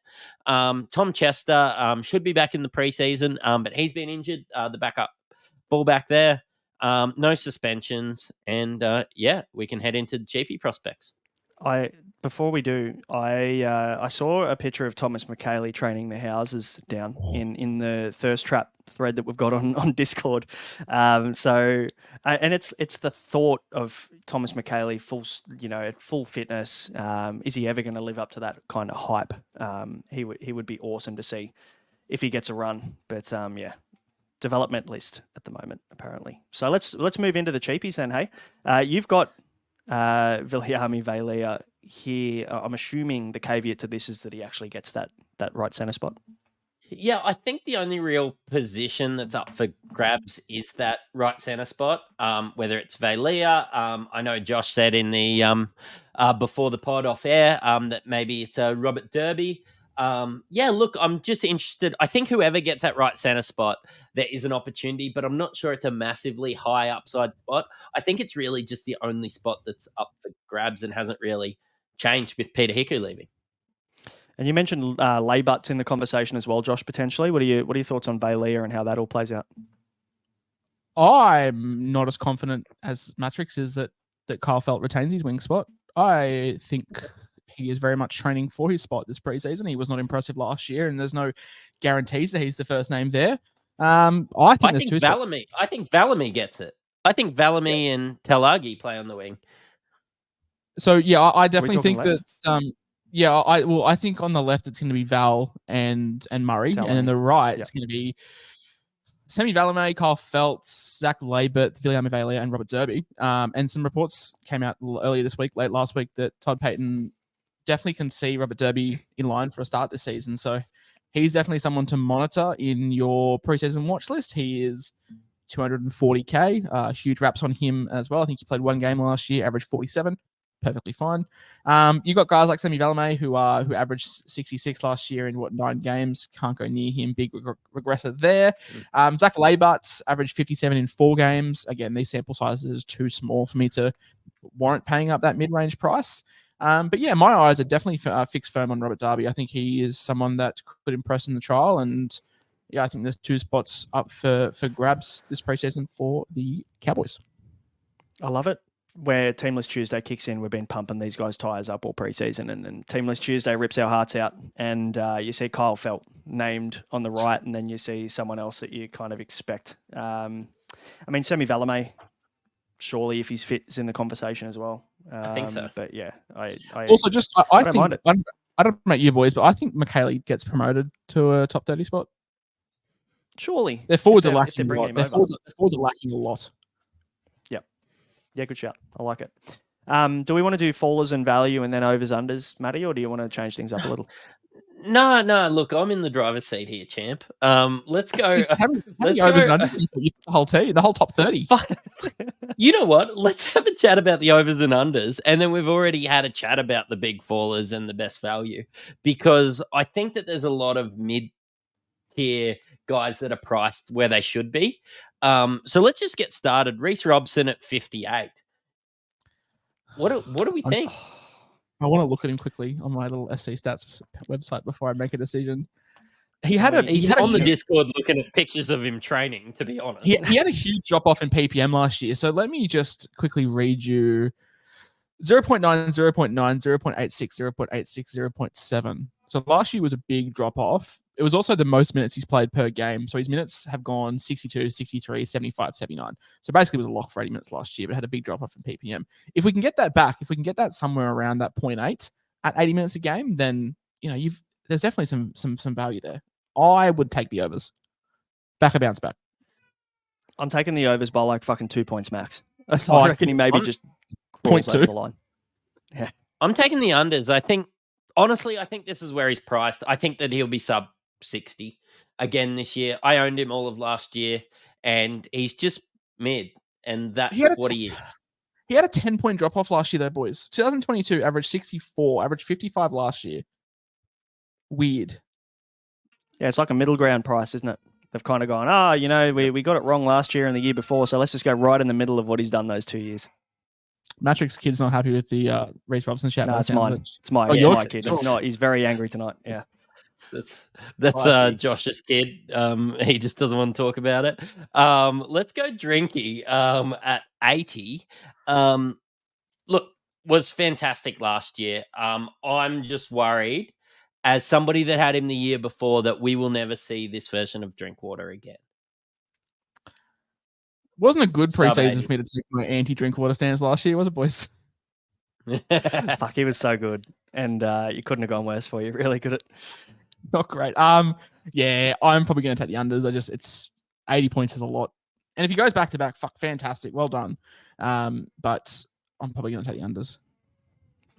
Tom Chester should be back in the preseason, but he's been injured. The backup fullback there. No suspensions, and we can head into cheapie prospects. Before we do, I saw a picture of Thomas McKaylee training the houses down in the Thirst Trap thread that we've got on Discord. And it's the thought of Thomas McKaylee full fitness. Is he ever going to live up to that kind of hype? He would be awesome to see if he gets a run. But development list at the moment apparently. So let's move into the cheapies then. Hey, you've got Viliami Vailea here. I'm assuming the caveat to this is that he actually gets that right centre spot. Yeah, I think the only real position that's up for grabs is that right centre spot. Whether it's Valia, I know Josh said in the before the pod off air that maybe it's Robert Derby. Yeah, look, I'm just interested. I think whoever gets that right centre spot, there is an opportunity, but I'm not sure it's a massively high upside spot. I think it's really just the only spot that's up for grabs and hasn't really changed with Peter Hickey leaving. And you mentioned Laybutts in the conversation as well, Josh, potentially. What are your thoughts on Valia and how that all plays out? I'm not as confident as Mattrix is that Kyle Felt retains his wing spot. I think he is very much training for his spot this preseason. He was not impressive last year, and there's no guarantees that he's the first name there. I think there's two spots. I think Valamy gets it. I think Valamy and Telagi play on the wing. So yeah, I definitely think that. I think on the left it's going to be Val and Murray, and then the right it's going to be Semi Valame, Kyle Feltz, Zach Labert, Viliame Valia, and Robert Derby. And some reports came out earlier this week, late last week, that Todd Payton definitely can see Robert Derby in line for a start this season. So he's definitely someone to monitor in your preseason watch list. He is 240K. Huge raps on him as well. I think he played one game last year, averaged 47. Perfectly fine. You got guys like Semi Valame who averaged 66 last year in 9 games. Can't go near him. Big regressor there. Zach Laybutts averaged 57 in 4 games. Again, these sample sizes are too small for me to warrant paying up that mid-range price. But yeah, my eyes are definitely fixed firm on Robert Derby. I think he is someone that could impress in the trial, and yeah, I think there's 2 spots up for grabs this preseason for the Cowboys. I love it. Where Teamless Tuesday kicks in, we've been pumping these guys' tyres up all preseason, and then Teamless Tuesday rips our hearts out, and you see Kyle Felt named on the right, and then you see someone else that you kind of expect. I mean, Semi Valame, surely if he's fit, is in the conversation as well. I think so. But yeah, I also just I don't think mind it. I don't know about you boys, but I think McKaylee gets promoted to a top 30 spot. Surely Their forwards are lacking a lot. Their forwards are lacking a lot. Yeah, good shout. I like it. Do we want to do fallers and value and then overs unders, Matty, or do you want to change things up a little? No. Look, I'm in the driver's seat here, champ. Let's go. How many overs and unders you put the whole team, the whole top 30? You know what? Let's have a chat about the overs and unders, and then we've already had a chat about the big fallers and the best value, because I think that there's a lot of mid-tier guys that are priced where they should be. So let's just get started. Reece Robson at 58. What do we think? I want to look at him quickly on my little SC Stats website before I make a decision. He's on the Discord looking at pictures of him training, to be honest. He had a huge drop off in PPM last year. So let me just quickly read you 0.9, 0.9, 0.86, 0.86, 0.7. So last year was a big drop off. It was also the most minutes he's played per game. So his minutes have gone 62, 63, 75, 79. So basically it was a lock for 80 minutes last year, but had a big drop off in PPM. If we can get that back, if we can get that somewhere around that 0.8 at 80 minutes a game, then there's definitely some value there. I would take the overs. Back a bounce back. I'm taking the overs by like fucking 2 points max. I reckon he maybe just crawls over the line. Yeah. I'm taking the unders. I think this is where he's priced. I think that he'll be sub 60 again this year. I owned him all of last year, and he's just mid, and that's what he is. He had a 10-point drop-off last year, though, boys. 2022, averaged 64, averaged 55 last year. Weird. Yeah, it's like a middle ground price, isn't it? They've kind of gone, we got it wrong last year and the year before, so let's just go right in the middle of what he's done those 2 years. Mattrix kid's not happy with the Reece Robson shout. No, it's mine. It's my kid. It's not. He's very angry tonight. Yeah. That's Josh's kid. He just doesn't want to talk about it. Let's go Drinky at 80. Look, was fantastic last year. I'm just worried, as somebody that had him the year before, that we will never see this version of Drinkwater again. Wasn't a good preseason for me to take my anti-Drinkwater stance last year, was it, boys? Fuck, he was so good, and you couldn't have gone worse for you. Really good. Not great. Yeah, I'm probably going to take the unders. It's 80 points is a lot, and if he goes back to back, fantastic, well done. But I'm probably going to take the unders.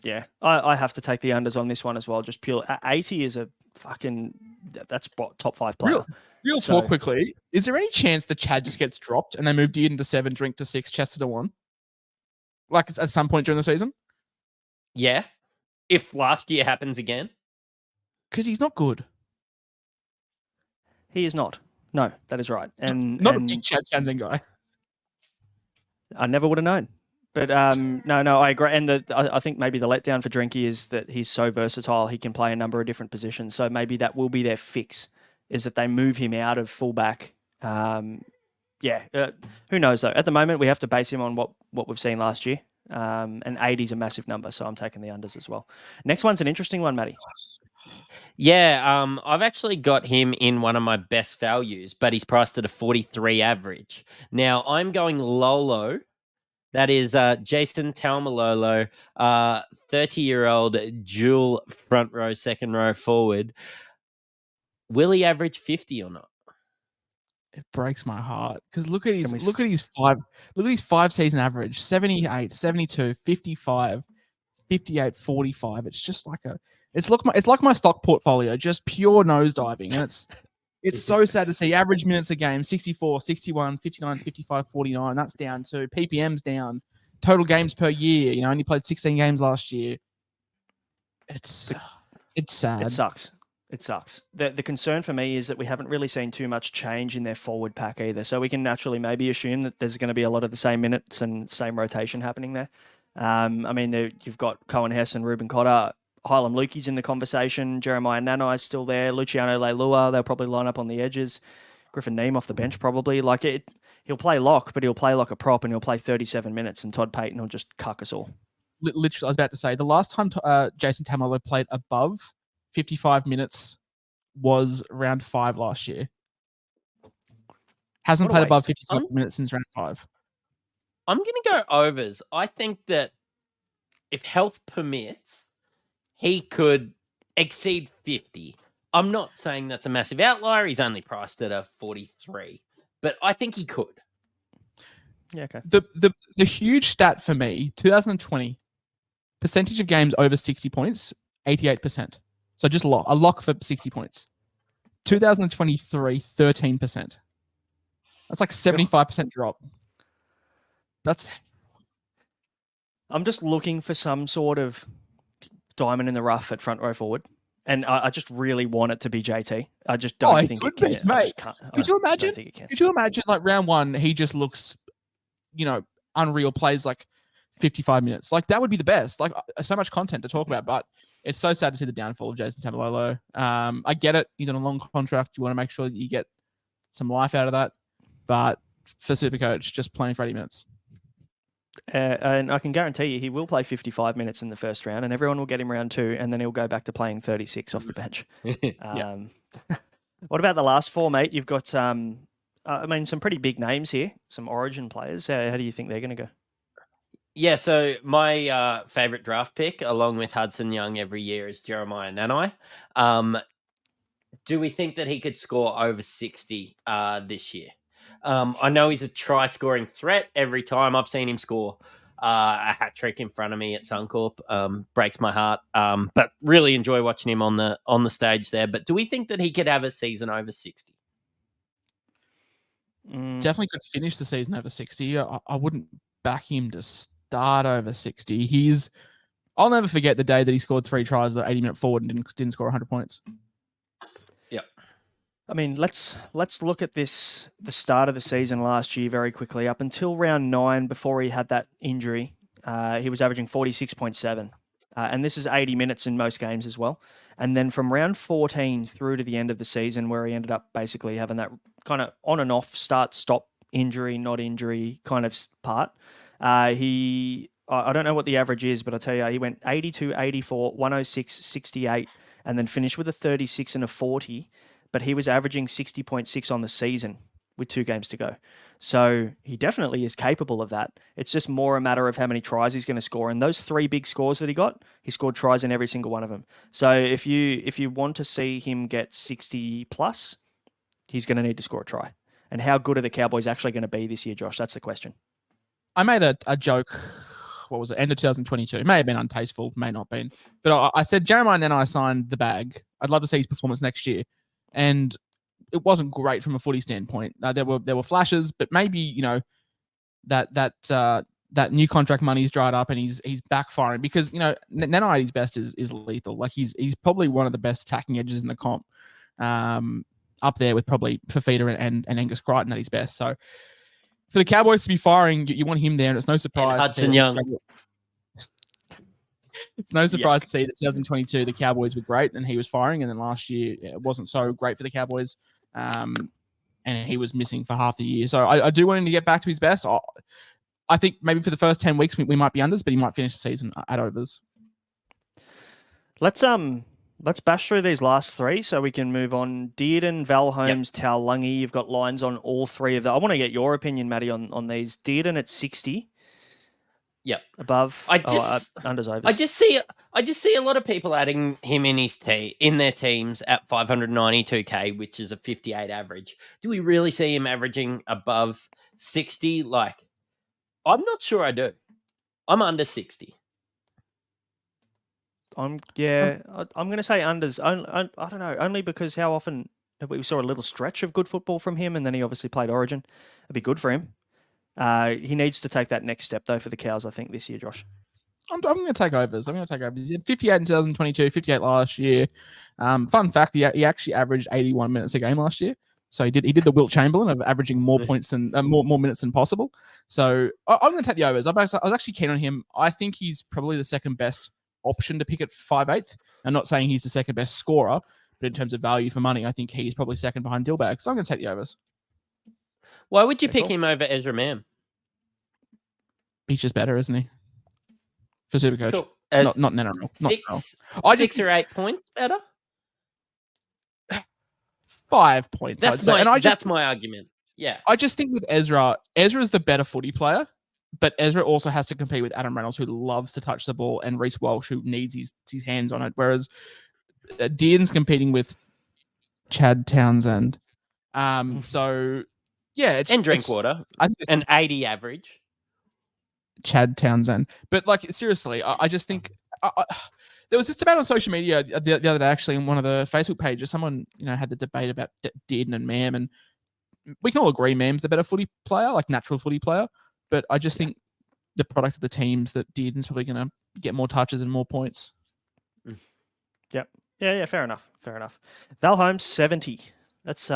Yeah, I have to take the unders on this one as well. Just pure 80 is a fucking that's what top 5 player. Real talk quickly. Is there any chance the Chad just gets dropped and they move Dearden to 7, Drink to 6, Chester to 1? Like at some point during the season? Yeah. If last year happens again. Because he's not good. He is not. No, that is right. And not a big Chad Townsend guy. I never would have known. But no, I agree. And I think maybe the letdown for Drinky is that he's so versatile. He can play a number of different positions. So maybe that will be their fix, is that they move him out of fullback. Who knows, though? At the moment, we have to base him on what we've seen last year. And 80 is a massive number, so I'm taking the unders as well. Next one's an interesting one, Matty. Yeah, I've actually got him in one of my best values, but he's priced at a 43 average. Now, I'm going Lolo. That is Jason Taumalolo, 30-year-old dual front row, second row forward. Will he average 50 or not? It breaks my heart because look at his 5 season average: 78, 72, 55, 58, 45. It's just like it's like my stock portfolio, just pure nosediving, and it's so sad to see. Average minutes a game: 64, 61, 59, 55, 49. That's down too. PPM's down. Total games per year. Only played 16 games last year. It's sad. It sucks. The concern for me is that we haven't really seen too much change in their forward pack either. So we can naturally maybe assume that there's going to be a lot of the same minutes and same rotation happening there. You've got Cohen Hess and Ruben Cotter. Hylam Lukey's in the conversation. Jeremiah Nanai's still there. Luciano Leilua, they'll probably line up on the edges. Griffin Neem off the bench probably. He'll play lock, but he'll play like a prop and he'll play 37 minutes and Todd Payton will just cuck us all. Literally, I was about to say, the last time Jason Taumalolo played above 55 minutes was round 5 last year. Hasn't played above 55 minutes since round 5. I'm going to go overs. I think that if health permits, he could exceed 50. I'm not saying that's a massive outlier. He's only priced at a 43, but I think he could. Yeah, okay. The huge stat for me, 2020, percentage of games over 60 points, 88%. So just a lock for 60 points. 2023, 13%. That's like 75% drop. I'm just looking for some sort of diamond in the rough at front row forward. And I just really want it to be JT. I just don't think it can. Mate. Could you imagine? Could you imagine like round 1, he just looks, unreal, plays like 55 minutes. Like that would be the best. Like so much content to talk about, but it's so sad to see the downfall of Jason Taumalolo. I get it. He's on a long contract. You want to make sure that you get some life out of that. But for Supercoach, just playing for 80 minutes. And I can guarantee you he will play 55 minutes in the first round and everyone will get him round 2 and then he'll go back to playing 36 off the bench. What about the last 4, mate? You've got, some pretty big names here, some Origin players. How do you think they're going to go? Yeah, so my favourite draft pick, along with Hudson Young every year, is Jeremiah Nanai. Do we think that he could score over 60 this year? I know he's a try-scoring threat every time. I've seen him score a hat-trick in front of me at Suncorp. Breaks my heart, but really enjoy watching him on the stage there. But do we think that he could have a season over 60? Definitely could finish the season over 60. I wouldn't back him to start over 60. I'll never forget the day that he scored 3 tries at 80-minute forward and didn't score 100 points. Yep. Let's look at the start of the season last year very quickly. Up until round 9, before he had that injury, he was averaging 46.7. And this is 80 minutes in most games as well. And then from round 14 through to the end of the season, where he ended up basically having that kind of on and off start, stop, injury, not injury kind of part. I don't know what the average is, but I'll tell you, he went 82, 84, 106, 68, and then finished with a 36 and a 40. But he was averaging 60.6 on the season with 2 games to go. So he definitely is capable of that. It's just more a matter of how many tries he's going to score. And those 3 big scores that he scored tries in every single one of them. So if you want to see him get 60 plus, he's going to need to score a try. And how good are the Cowboys actually going to be this year, Josh? That's the question. I made a joke, what was it, end of 2022. It may have been untasteful, may not been. But I said Jeremiah Nanai signed the bag. I'd love to see his performance next year. and it wasn't great from a footy standpoint. There were flashes, but maybe that new contract money's dried up and he's backfiring because Nanai at his best is lethal. Like he's probably one of the best attacking edges in the comp, up there with probably Fafita and Angus Crichton at his best. So for the Cowboys to be firing, you want him there, and it's no surprise. And Hudson Young. It's no surprise to see that 2022 the Cowboys were great and he was firing, and then last year it wasn't so great for the Cowboys, and he was missing for half the year. So I do want him to get back to his best. I think maybe for the first 10 weeks we might be unders, but he might finish the season at overs. Let's bash through these last three so we can move on. Dearden, Val Holmes, Taulagi. You've got lines on all three of them. I want to get your opinion, Matty, on these. Dearden at 60. Yep. Above. Unders, overs. I just see a lot of people adding him in their teams at 592k, which is a 58 average. Do we really see him averaging above 60? Like, I'm not sure I do. I'm under 60. I'm going to say unders. I don't know, only because how often we saw a little stretch of good football from him, and then he obviously played Origin. It'd be good for him. He needs to take that next step, though, for the Cows, I think, this year, Josh. I'm going to take overs. He had 58 in 2022, 58 last year. Fun fact, he actually averaged 81 minutes a game last year. So he did the Wilt Chamberlain of averaging more points than more minutes than possible. So I'm going to take the overs. I was actually keen on him. I think he's probably the second best option to pick at 5/8. I'm not saying he's the second best scorer, but in terms of value for money, I think he's probably second behind Dillbag. So I'm going to take the overs. Why would you pick him over Ezra Mam? He's just better, isn't he? For Supercoach. Cool. Not NRL. Six or 8 points better? 5 points, I'd say. That's my argument. Yeah. I just think with Ezra's the better footy player, but Ezra also has to compete with Adam Reynolds, who loves to touch the ball, and Reece Walsh, who needs his hands on it, whereas Dearden's competing with Chad Townsend. So, yeah. And Drinkwater. An 80 average. Chad Townsend. But, like, seriously, I just think... there was this debate on social media the other day, actually, in one of the Facebook pages. Someone, had the debate about Dearden and Mam, and we can all agree Mam's the better footy player, like natural footy player. But I just think the product of the teams that Dearden's probably going to get more touches and more points. Yep. Yeah, fair enough. Val Holmes, 70. That's,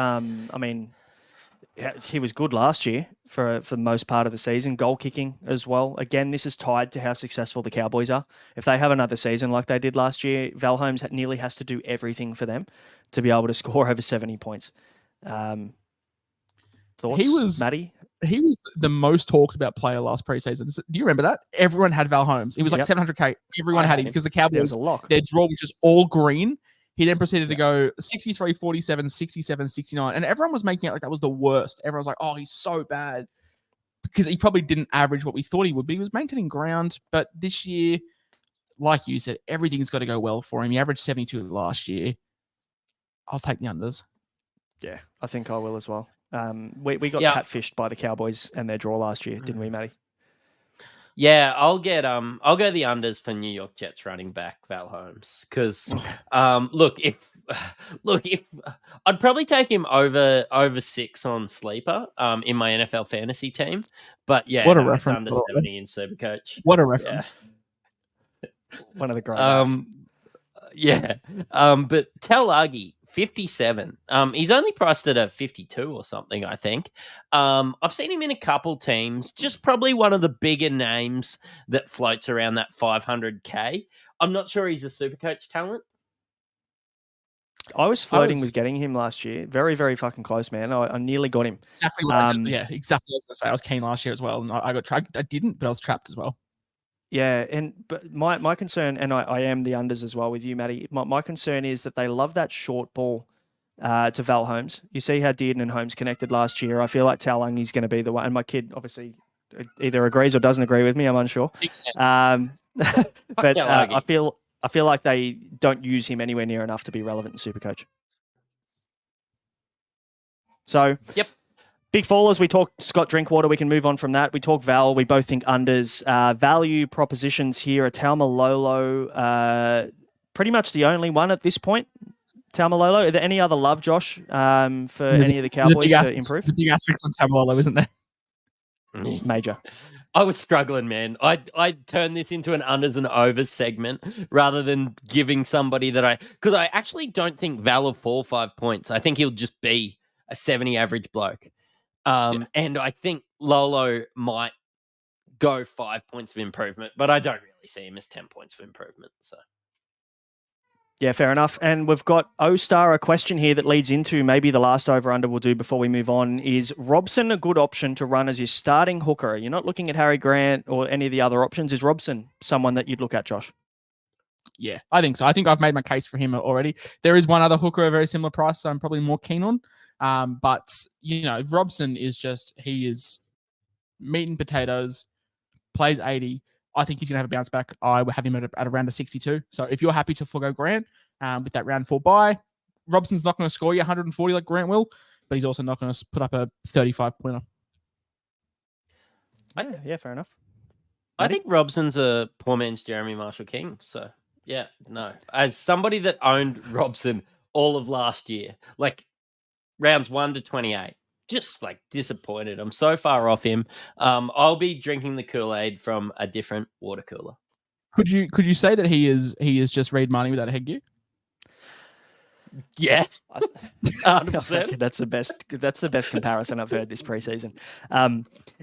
he was good last year for the most part of the season. Goal kicking as well. Again, this is tied to how successful the Cowboys are. If they have another season like they did last year, Val Holmes nearly has to do everything for them to be able to score over 70 points. Thoughts, Matty? He was the most talked about player last preseason. Do you remember that? Everyone had Val Holmes. It was like 700k. Everyone had him because the Cowboys, their draw was just all green. He then proceeded to go 63, 47, 67, 69. And everyone was making it like that was the worst. Everyone was like, oh, he's so bad. Because he probably didn't average what we thought he would be. He was maintaining ground. But this year, like you said, everything's got to go well for him. He averaged 72 last year. I'll take the unders. Yeah, I think I will as well. We got catfished by the Cowboys and their draw last year, didn't we, Matty? Yeah, I'll go the unders for New York Jets running back Val Holmes because if I'd probably take him over 6 on sleeper in my NFL fantasy team, but yeah, what a reference under 70 in Supercoach. What a reference! Yeah. One of the great. But Taulagi, 57. He's only priced at a 52 or something, I think. I've seen him in a couple teams, just probably one of the bigger names that floats around that 500k. I'm not sure he's a Supercoach talent. I was flirting with getting him last year. Very, very fucking close, man. I nearly got him. Exactly what I did. Yeah, exactly what I was going to say. I was keen last year as well, and I got trapped. I didn't, but I was trapped as well. Yeah, but my concern, and I am the unders as well with you, Matty. My concern is that they love that short ball to Val Holmes. You see how Dearden and Holmes connected last year. I feel like Taulagi is going to be the one. And my kid obviously either agrees or doesn't agree with me. I'm unsure. But I feel like they don't use him anywhere near enough to be relevant in Supercoach. So, yep. Big fallers, we talked Scott Drinkwater. We can move on from that. We talk Val. We both think unders. Value propositions here. Taumalolo, pretty much the only one at this point. Taumalolo. Are there any other love, Josh, for any of the Cowboys to improve? There's a big asterisk on Taumalolo, isn't there? Major. I was struggling, man. I turned this into an unders and overs segment rather than giving somebody because I actually don't think Val will fall 5 points. I think he'll just be a 70 average bloke. And I think Lolo might go 5 points of improvement, but I don't really see him as 10 points of improvement. So. Yeah, fair enough. And we've got O-Star, a question here that leads into maybe the last over-under we'll do before we move on. Is Robson a good option to run as your starting hooker? You're not looking at Harry Grant or any of the other options. Is Robson someone that you'd look at, Josh? Yeah, I think so. I think I've made my case for him already. There is one other hooker, a very similar price, so I'm probably more keen on. But, Robson he is meat and potatoes, plays 80. I think he's going to have a bounce back. I would have him at around a 62. So if you're happy to forgo Grant with that round 4 bye, Robson's not going to score you 140 like Grant will, but he's also not going to put up a 35 pointer. Yeah, fair enough. I think Robson's a poor man's Jeremy Marshall-King. So, yeah, no. As somebody that owned Robson all of last year, like rounds 1 to 28, just like disappointed. I'm so far off him. I'll be drinking the Kool-Aid from a different water cooler. Could you say that he is just Reed Marnie without a headgear? Yeah, 100%. That's the best comparison I've heard this preseason.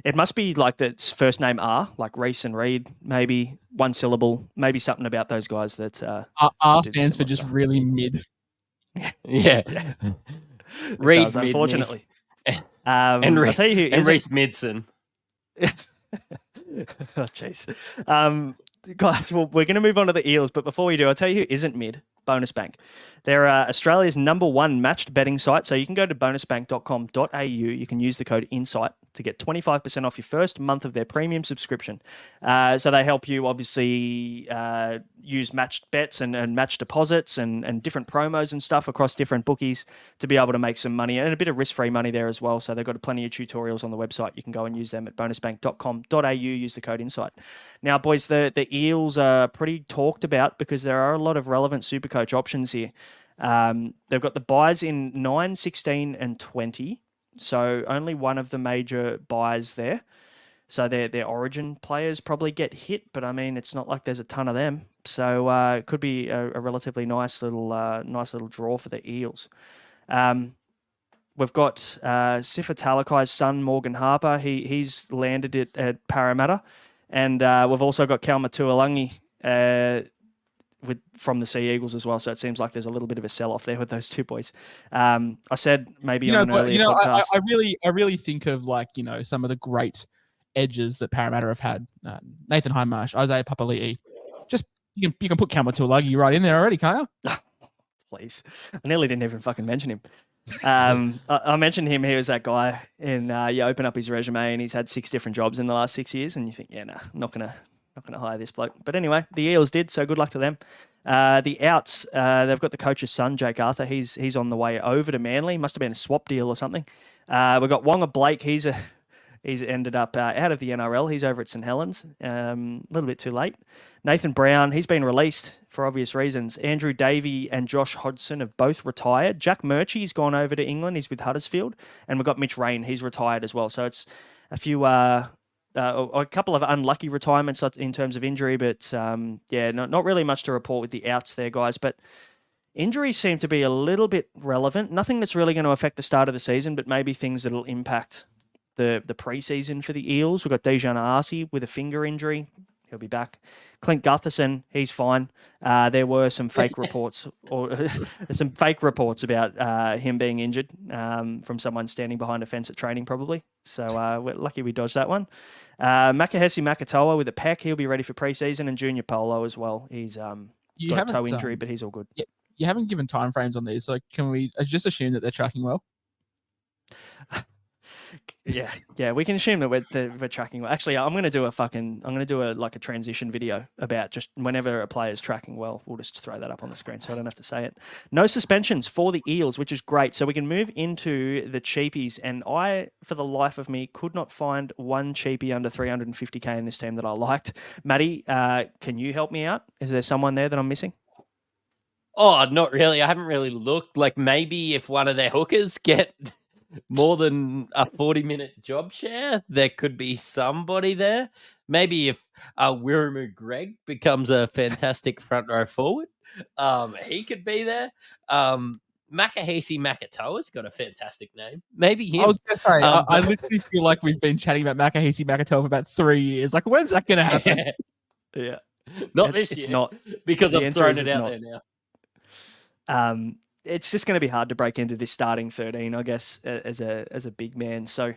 It must be like that's first name R, like Reese and Reed, maybe one syllable, maybe something about those guys that R stands for just really mid. Yeah. Reed does, unfortunately. And I'll tell you who and Reese Midson. Oh, jeez. Guys, well, we're going to move on to the Eels, but before we do, I'll tell you who isn't mid. Bonus Bank. They're Australia's #1 matched betting site, so you can go to bonusbank.com.au. You can use the code INSIGHT to get 25% off your first month of their premium subscription. So they help you, obviously, use matched bets and matched deposits and different promos and stuff across different bookies to be able to make some money, and a bit of risk-free money there as well. So they've got plenty of tutorials on the website. You can go and use them at bonusbank.com.au. Use the code INSIGHT. Now, boys, the Eels are pretty talked about because there are a lot of relevant Supercoach options here. They've got the buys in 9, 16, and 20. So only one of the major buys there. So their Origin players probably get hit, but I mean it's not like there's a ton of them. So it could be a relatively nice little draw for the Eels. We've got Sifa Talakai's son Morgan Harper. He's landed it at Parramatta, and we've also got Kalma Tuolangi from the Sea Eagles as well. So it seems like there's a little bit of a sell-off there with those two boys. I said maybe on an earlier podcast. I really think of some of the great edges that Parramatta have had. Nathan Hindmarsh, Isaiah Papali'i. Just you can put Kalma Tuolangi right in there already, can't you? Please. I nearly didn't even fucking mention him. I mentioned him. He was that guy, and you open up his resume, and he's had 6 different jobs in the last 6 years, and you think, I'm not gonna hire this bloke. But anyway, the Eels did, so good luck to them. The outs, they've got the coach's son, Jake Arthur. He's on the way over to Manly. Must have been a swap deal or something. We've got Wonga Blake. He's ended up out of the NRL. He's over at St Helens. A little bit too late. Nathan Brown, he's been released for obvious reasons. Andrew Davey and Josh Hodgson have both retired. Jack Murchie's gone over to England. He's with Huddersfield. And we've got Mitch Rain. He's retired as well. So it's a few... a couple of unlucky retirements in terms of injury, but not really much to report with the outs there, guys. But injuries seem to be a little bit relevant. Nothing that's really going to affect the start of the season, but maybe things that'll impact the preseason for the Eels. We've got Dejan Arce with a finger injury. He'll be back. Clint Gutherson, he's fine. There were some fake reports about him being injured from someone standing behind a fence at training, probably. So we're lucky we dodged that one. Makahesi Makatoa with a pec, he'll be ready for preseason, and Junior Polo as well. He's got a toe injury, but he's all good. You haven't given timeframes on these, so can we just assume that they're tracking well? Yeah, we can assume that we're tracking well. Actually, I'm going to do a transition video about just whenever a player's tracking well, we'll just throw that up on the screen so I don't have to say it. No suspensions for the Eels, which is great. So we can move into the cheapies, and I, for the life of me, could not find one cheapie under 350k in this team that I liked. Matty, can you help me out? Is there someone there that I'm missing? Oh, not really. I haven't really looked. Like maybe if one of their hookers get more than a 40-minute job share, there could be somebody there. Maybe if Wiremu Greg becomes a fantastic front row forward, he could be there. Makahisi Makatoa's got a fantastic name. Maybe him. I was going to say, I but- literally feel like we've been chatting about Makahisi Makatoa for about 3 years. Like, when's that going to happen? Yeah. Not It's- this it's year. not. Because The I've answer thrown is it it's out not. there now. It's just going to be hard to break into this starting 13, I guess, as a big man. So,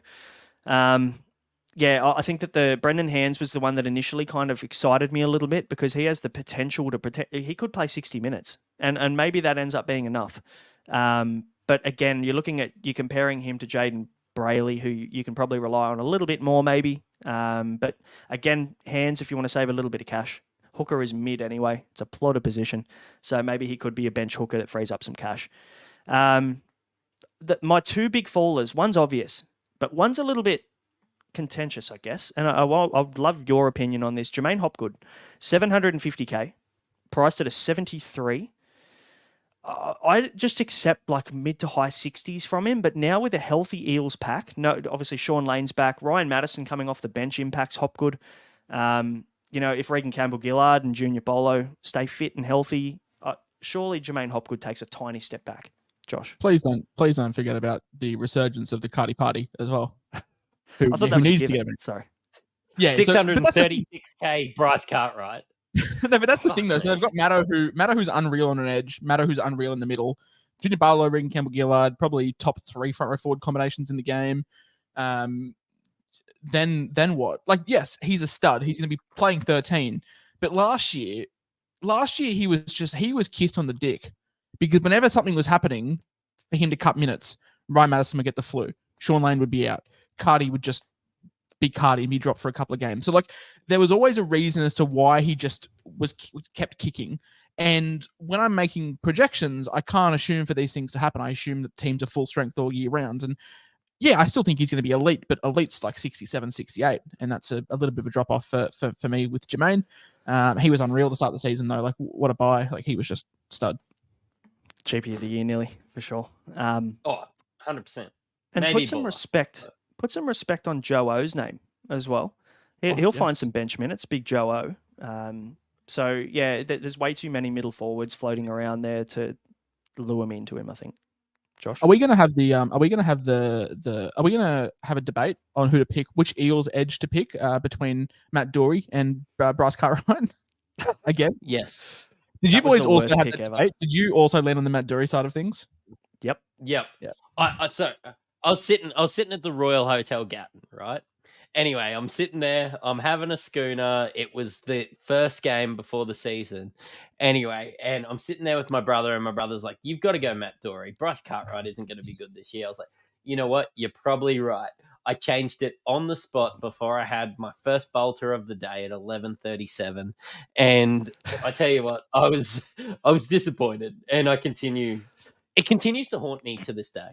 yeah, I think that the Brendan Hands was the one that initially kind of excited me a little bit because he has the potential to protect. He could play 60 minutes, and maybe that ends up being enough. But again, you're comparing him to Jaden Brayley, who you can probably rely on a little bit more, maybe. But again, Hands, if you want to save a little bit of cash. Hooker is mid anyway. It's a plotted position. So maybe he could be a bench hooker that frees up some cash. My two big fallers, one's obvious, but one's a little bit contentious, I guess. And I'd love your opinion on this. Jermaine Hopgood, 750K, priced at a 73. I just accept like mid to high 60s from him, but now with a healthy Eels pack, no, obviously Sean Lane's back, Ryan Madison coming off the bench impacts Hopgood. If Regan Campbell-Gillard and Junior Bolo stay fit and healthy, surely Jermaine Hopgood takes a tiny step back. Josh, Please don't forget about the resurgence of the Cardi Party as well. I thought that was needs given. to get him? Sorry. Yeah, 636K Bryce Cartwright. No, but that's the thing though. So they've got Matto who's unreal on an edge, Matto who's unreal in the middle, Junior Barlow, Regan Campbell-Gillard, probably top 3 front row forward combinations in the game. Then what? Like, yes, he's a stud. He's going to be playing 13. But last year he was kissed on the dick because whenever something was happening for him to cut minutes, Ryan Madison would get the flu, Sean Lane would be out, Cardi would just be Cardi and be dropped for a couple of games. So like there was always a reason as to why he just was kept kicking. And when I'm making projections, I can't assume for these things to happen. I assume that teams are full strength all year round. And yeah, I still think he's going to be elite, but elite's like 67, 68. And that's a little bit of a drop off for me with Jermaine. He was unreal to start the season though. Like what a buy. Like he was just stud. GP of the year nearly, for sure. 100%. And Maybe put some respect on Joe O's name as well. He'll find some bench minutes, big Joe O. So yeah, there's way too many middle forwards floating around there to lure me into him, I think. Josh, are we going to have a debate on who to pick, which Eels edge to pick between Matt Doorey and Bryce Cartwright again? Yes. Did you That was boys the also worst have pick that ever. debate? Did you also land on the Matt Doorey side of things? Yep. Yeah. I was sitting at the Royal Hotel Gatton, right? Anyway, I'm sitting there, I'm having a schooner. It was the first game before the season. Anyway, and I'm sitting there with my brother, and my brother's like, you've got to go Matt Doorey. Bryce Cartwright isn't going to be good this year. I was like, you know what? You're probably right. I changed it on the spot before I had my first bolter of the day at 11:37. And I tell you what, I was disappointed, and it continues to haunt me to this day.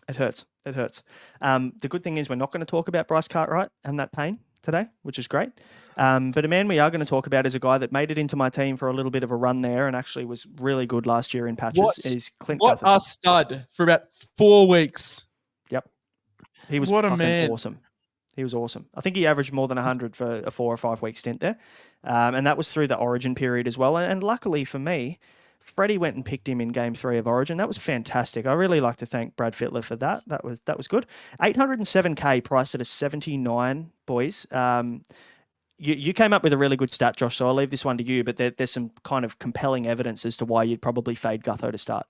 It hurts. The good thing is we're not going to talk about Bryce Cartwright and that pain today, which is great. But a man we are going to talk about is a guy that made it into my team for a little bit of a run there and actually was really good last year in patches. Is Clint What Gutherson. a stud for about 4 weeks. Yep. He was awesome. He was awesome. I think he averaged more than 100 for a 4 or 5 week stint there. And that was through the Origin period as well. And luckily for me, Freddie went and picked him in Game 3 of Origin. That was fantastic. I really like to thank Brad Fittler for that. That was good. 807K priced at a 79, boys. You came up with a really good stat, Josh, so I'll leave this one to you, but there's some kind of compelling evidence as to why you'd probably fade Gutho to start.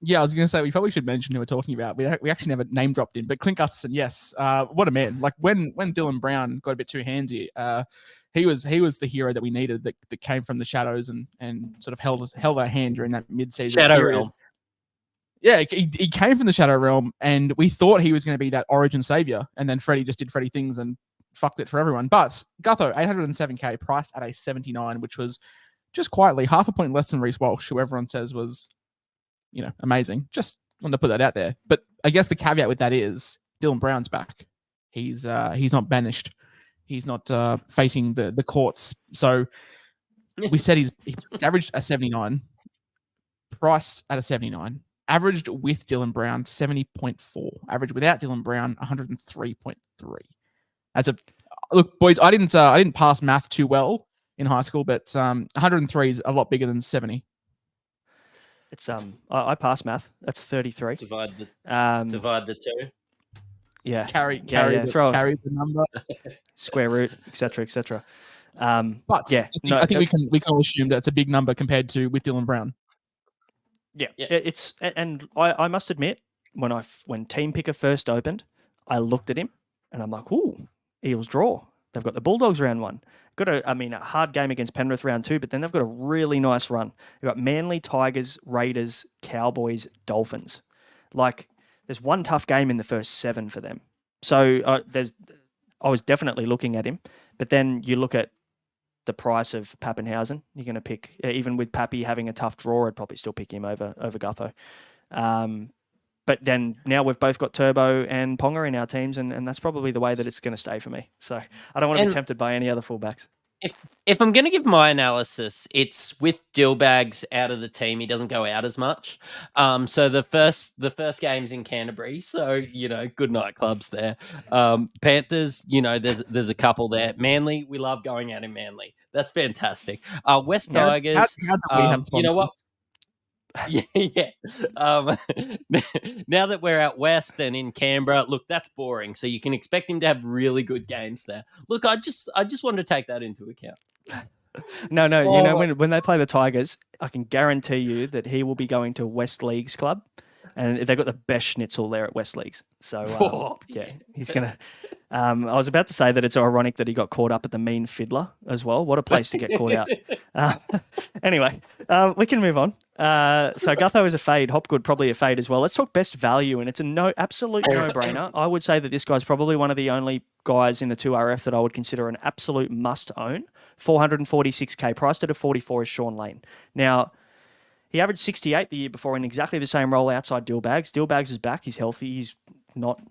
Yeah, I was going to say, we probably should mention who we're talking about. We actually never name dropped him, but Clint Gutherson, yes. What a man. Like when Dylan Brown got a bit too handsy, he was the hero that we needed that came from the shadows and sort of held our hand during that mid-season Shadow period. Realm. Yeah, he came from the Shadow Realm, and we thought he was going to be that Origin savior, and then Freddie just did Freddie things and fucked it for everyone. But Gutho, 807K, priced at a 79, which was just quietly half a point less than Reece Walsh, who everyone says was, amazing. Just wanted to put that out there. But I guess the caveat with that is Dylan Brown's back. He's not banished. He's not facing the courts. So we said he's averaged a 79. priced at a 79. Averaged with Dylan Brown 70.4. Averaged without Dylan Brown 103.3. As a look, boys, I didn't pass math too well in high school, but 103 is a lot bigger than 70. It's I passed math. That's 33. Divide the two. Yeah. Carry the number. Square root, etc., etc. But yeah, I think we can all assume that it's a big number compared to with Dylan Brown. Yeah. It's and I must admit when Team Picker first opened, I looked at him and I'm like, ooh, Eels draw. They've got the Bulldogs round 1. Got a hard game against Penrith round 2, but then they've got a really nice run. They've got Manly, Tigers, Raiders, Cowboys, Dolphins. Like there's one tough game in the first 7 for them. So I was definitely looking at him, but then you look at the price of Pappenhausen. You're going to pick, even with Pappy having a tough draw, I'd probably still pick him over Gutho. But then now we've both got Turbo and Ponga in our teams, and that's probably the way that it's going to stay for me. So I don't want to be tempted by any other fullbacks. If I'm going to give my analysis, it's with Dillbags out of the team. He doesn't go out as much. So the first game's in Canterbury. So, good night clubs there. Panthers, there's a couple there. Manly, we love going out in Manly. That's fantastic. West Tigers, you know what? Yeah. Now that we're out west and in Canberra, look, that's boring. So you can expect him to have really good games there. Look, I just wanted to take that into account. No. When they play the Tigers, I can guarantee you that he will be going to West Leagues Club, and they've got the best schnitzel there at West Leagues. So he's gonna. I was about to say that it's ironic that he got caught up at the Mean Fiddler as well. What a place to get caught out. Anyway, we can move on. So Gutho is a fade. Hopgood probably a fade as well. Let's talk best value, and it's absolute no-brainer. I would say that this guy's probably one of the only guys in the 2RF that I would consider an absolute must-own. 446k, priced at a 44 is Sean Lane. Now, he averaged 68 the year before in exactly the same role outside Dillbags. Dillbags is back. He's healthy. He's not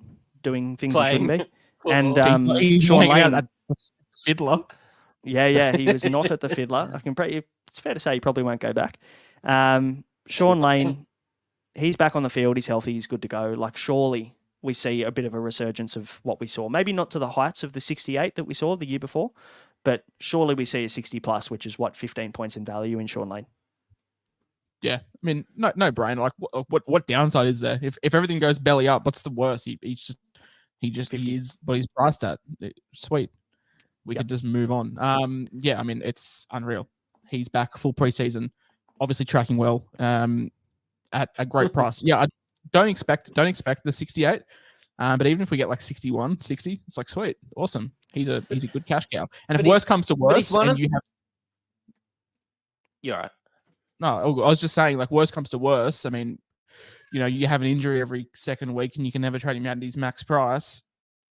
doing things he shouldn't be. And he's Sean Lane, out at the Fiddler. Yeah, he was not at the Fiddler. It's fair to say he probably won't go back. Sean Lane, he's back on the field. He's healthy. He's good to go. Like, surely we see a bit of a resurgence of what we saw. Maybe not to the heights of the 68 that we saw the year before, but surely we see a 60 plus, which is 15 points in value in Sean Lane. Yeah, I mean, no brain. Like, what downside is there? If everything goes belly up, what's the worst? He is what he's priced at. Sweet. We could just move on. Yeah, I mean, it's unreal. He's back full preseason, obviously tracking well, at a great price. Yeah, I don't expect the 68. But even if we get like 61, 60, it's like sweet, awesome. He's a good cash cow. And if worse comes to worse, and you have, you're right. No, I was just saying, like, worse comes to worse. I mean, you have an injury every second week, and you can never trade him out at his max price.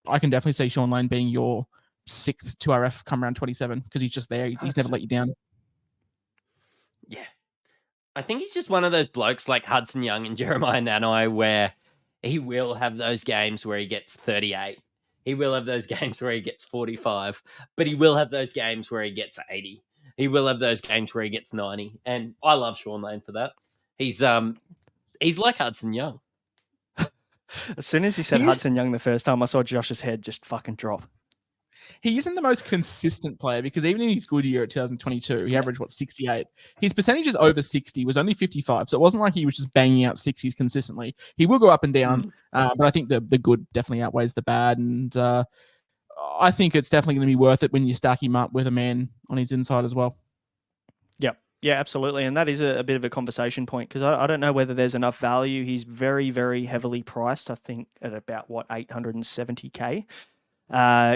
I can definitely see Sean Lane being your 6th 2RF come around 27 because he's just there. He's never let you down. Yeah. I think he's just one of those blokes like Hudson Young and Jeremiah Nanai where he will have those games where he gets 38. He will have those games where he gets 45, but he will have those games where he gets 80. He will have those games where he gets 90. And I love Sean Lane for that. He's like Hudson Young. As soon as he said Hudson Young the first time, I saw Josh's head just fucking drop. He isn't the most consistent player because even in his good year at 2022, he averaged 68. His percentages over 60 was only 55, so it wasn't like he was just banging out 60s consistently. He will go up and down, but I think the good definitely outweighs the bad, and I think it's definitely going to be worth it when you stack him up with a man on his inside as well. Yeah, absolutely, and that is a bit of a conversation point because I don't know whether there's enough value. He's very, very heavily priced. I think at about 870k.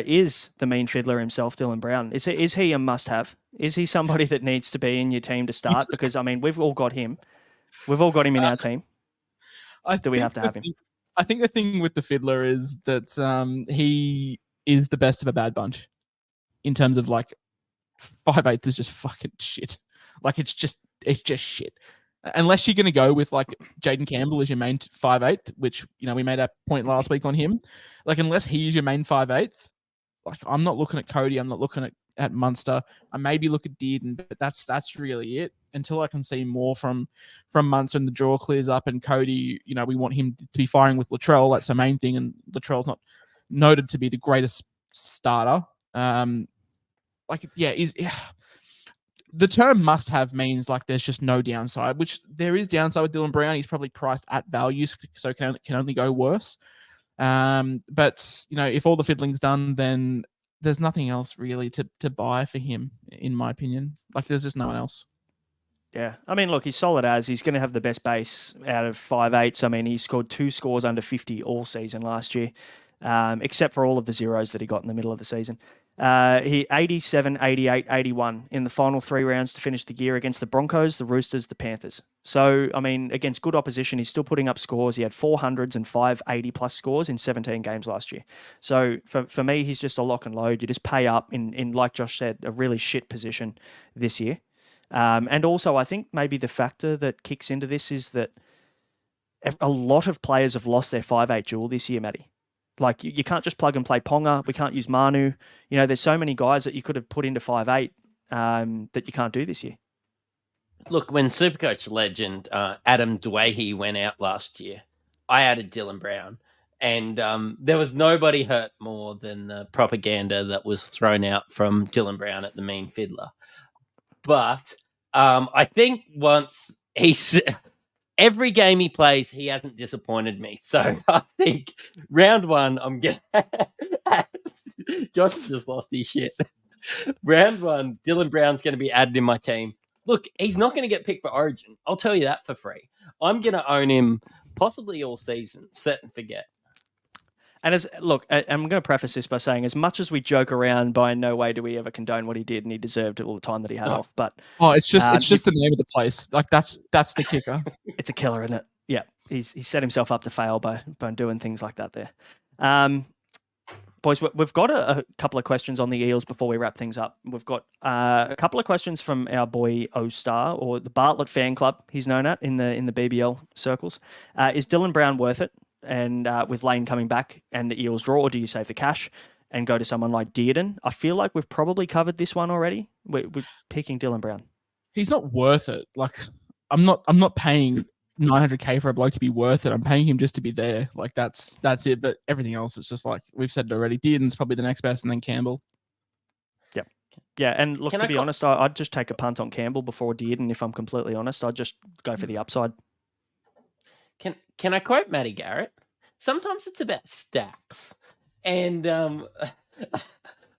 Is the Mean Fiddler himself, Dylan Brown? Is he a must-have? Is he somebody that needs to be in your team to start? Because I mean, we've all got him. We've all got him in our team. Do we have to have him? I think the thing with the Fiddler is that he is the best of a bad bunch in terms of like 5'8" is just fucking shit. Like it's just shit. Unless you're going to go with like Jaden Campbell as your main 5'8", which, we made a point last week on him. Like, unless he is your main 5'8", like I'm not looking at Cody. I'm not looking at at Munster. I maybe look at Dearden, but that's really it. Until I can see more from Munster and the draw clears up, and Cody, we want him to be firing with Latrell. That's the main thing, and Latrell's not noted to be the greatest starter. The term must have means like there's just no downside, which there is downside with Dylan Brown. He's probably priced at value, so can only go worse. But if all the fiddling's done, then there's nothing else really to buy for him, in my opinion. Like there's just no one else. Yeah, I mean, look, he's solid as he's going to have the best base out of 5'8". I mean, he scored 2 scores under 50 all season last year, except for all of the zeros that he got in the middle of the season. He 87, 88, 81 in the final 3 rounds to finish the year against the Broncos, the Roosters, the Panthers. So, I mean, against good opposition, he's still putting up scores. He had 400s and 5 80-plus scores in 17 games last year. So, for me, he's just a lock and load. You just pay up in, like Josh said, a really shit position this year. And also, I think maybe the factor that kicks into this is that a lot of players have lost their 5'8" duel this year, Matty. Like, you can't just plug and play Ponga. We can't use Manu. There's so many guys that you could have put into 5'8" that you can't do this year. Look, when Supercoach legend Adam Dwayhe went out last year, I added Dylan Brown. And there was nobody hurt more than the propaganda that was thrown out from Dylan Brown at the mean fiddler. But I think once every game he plays, he hasn't disappointed me. So I think round 1, I'm going to... Josh has just lost his shit. Round 1, Dylan Brown's going to be added in my team. Look, he's not going to get picked for Origin. I'll tell you that for free. I'm going to own him possibly all season, set and forget. And I'm going to preface this by saying, as much as we joke around, by no way do we ever condone what he did, and he deserved all the time that he had off. But it's just the name of the place. Like that's the kicker. It's a killer, isn't it? Yeah, he set himself up to fail by doing things like that there. Boys, we've got a couple of questions on the Eels before we wrap things up. We've got a couple of questions from our boy O-Star, or the Bartlett fan club, he's known at in the BBL circles. Is Dylan Brown worth it? And with Lane coming back and the Eels draw, or do you save the cash and go to someone like Dearden? I feel like we've probably covered this one already. We're picking Dylan Brown. He's not worth it. Like I'm not paying $900K for a bloke to be worth it. I'm paying him just to be there. Like that's it. But everything else is just like we've said it already. Dearden's probably the next best, and then Campbell. Yep. Yeah, and look, to be honest, I'd just take a punt on Campbell before Dearden. If I'm completely honest, I'd just go for the upside. Can I quote Matty Garrett? Sometimes it's about stacks. And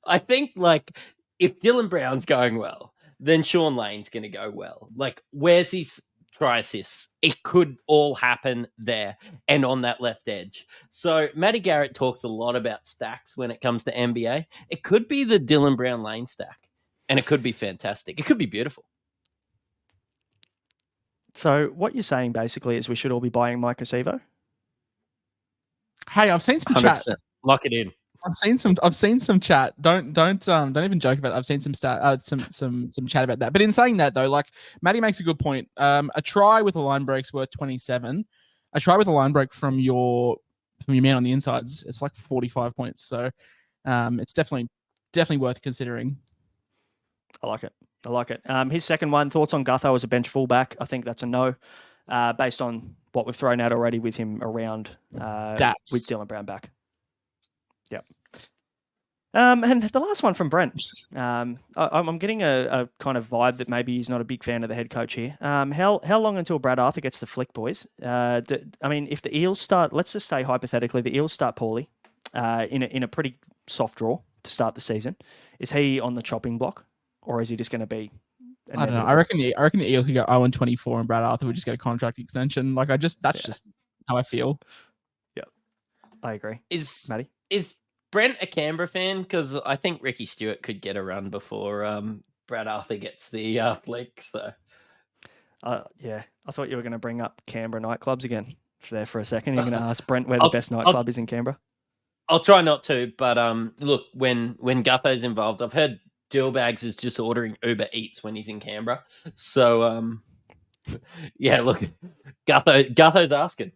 I think, like, if Dylan Brown's going well, then Sean Lane's going to go well. Like, where's his try assists? It could all happen there and on that left edge. So Matty Garrett talks a lot about stacks when it comes to NBA. It could be the Dylan Brown Lane stack, and it could be fantastic. It could be beautiful. So what you're saying basically is we should all be buying Mike Acevo? Hey, I've seen some 100%. Chat. Lock it in. I've seen some chat. Don't even joke about it. I've seen some chat about that. But in saying that though, like Matty makes a good point. A try with a line break's worth 27. A try with a line break from your man on the insides, it's like 45 points. So it's definitely worth considering. I like it. His second one, thoughts on Gutho as a bench fullback? I think that's a no, based on what we've thrown out already with him around with Dylan Brown back. Yep. And the last one from Brent. I'm getting a kind of vibe that maybe he's not a big fan of the head coach here. How long until Brad Arthur gets the flick, boys? I mean, if the Eels start, let's just say hypothetically, the Eels start poorly in a pretty soft draw to start the season. Is he on the chopping block? Or is he just going to be? I don't know. I reckon the Eels could go 0-24, and Brad Arthur would just get a contract extension. Like just how I feel. Yeah, I agree. Is Matty? Is Brent a Canberra fan? Because I think Ricky Stewart could get a run before Brad Arthur gets the flick. So, yeah, I thought you were going to bring up Canberra nightclubs again there for a second. You're going to ask Brent where the best nightclub is in Canberra. I'll try not to, but look, when Gutho's involved, I've heard Dillbags is just ordering Uber Eats when he's in Canberra. So, yeah, look, Gutho's asking.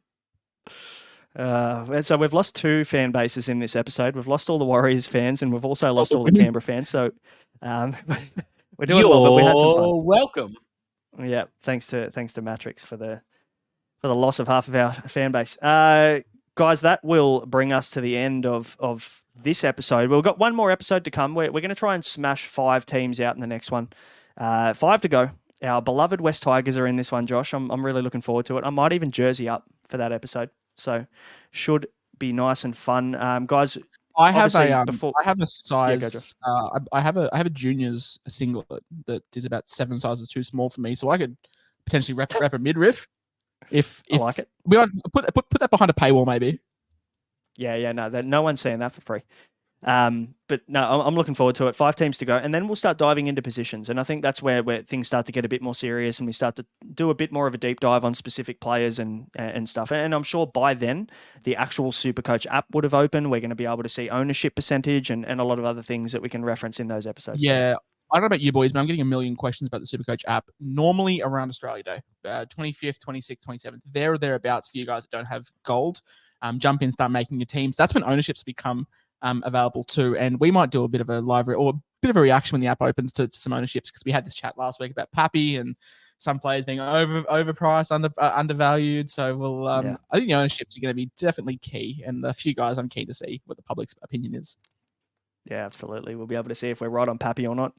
So we've lost 2 fan bases in this episode. We've lost all the Warriors fans, and we've also lost all the Canberra fans. So We're doing well, but we had some fun. You're welcome. Yeah, thanks to Mattrix for the loss of half of our fan base. Guys, that will bring us to the end of this episode. We've got one more episode to come. We're going to try and smash 5 teams out in the next one. 5 to go. Our beloved West Tigers are in this one, Josh. I'm really looking forward to it. I might even jersey up for that episode. So should be nice and fun. Guys, I have obviously, a before- I have a size. Josh. I have a juniors singlet that is about 7 sizes too small for me, so I could potentially wrap a midriff. If I like it. We put that behind a paywall, maybe. Yeah, no one's saying that for free. But no, I'm looking forward to it. 5 teams to go, and then we'll start diving into positions. And I think that's where things start to get a bit more serious, and we start to do a bit more of a deep dive on specific players and stuff. And I'm sure by then the actual Supercoach app would have opened. We're going to be able to see ownership percentage and a lot of other things that we can reference in those episodes. Yeah. I don't know about you boys, but I'm getting a million questions about the Supercoach app. Normally around Australia Day, 25th, 26th, 27th, there or thereabouts for you guys that don't have gold. Jump in, start making your teams. That's when ownerships become available too. And we might do a bit of a live or a bit of a reaction when the app opens to some ownerships, because we had this chat last week about Pappy and some players being overpriced, undervalued. So we'll. I think the ownerships are going to be definitely key, and a few guys I'm keen to see what the public's opinion is. Yeah, absolutely. We'll be able to see if we're right on Pappy or not.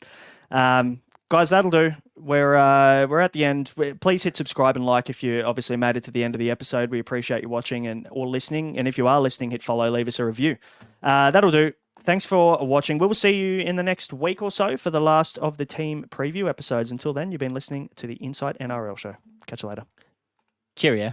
Guys, that'll do. We're at the end. Please hit subscribe and like if you obviously made it to the end of the episode. We appreciate you watching or listening. And if you are listening, hit follow, leave us a review. That'll do. Thanks for watching. We will see you in the next week or so for the last of the team preview episodes. Until then, you've been listening to the Inside NRL Show. Catch you later. Cheerio.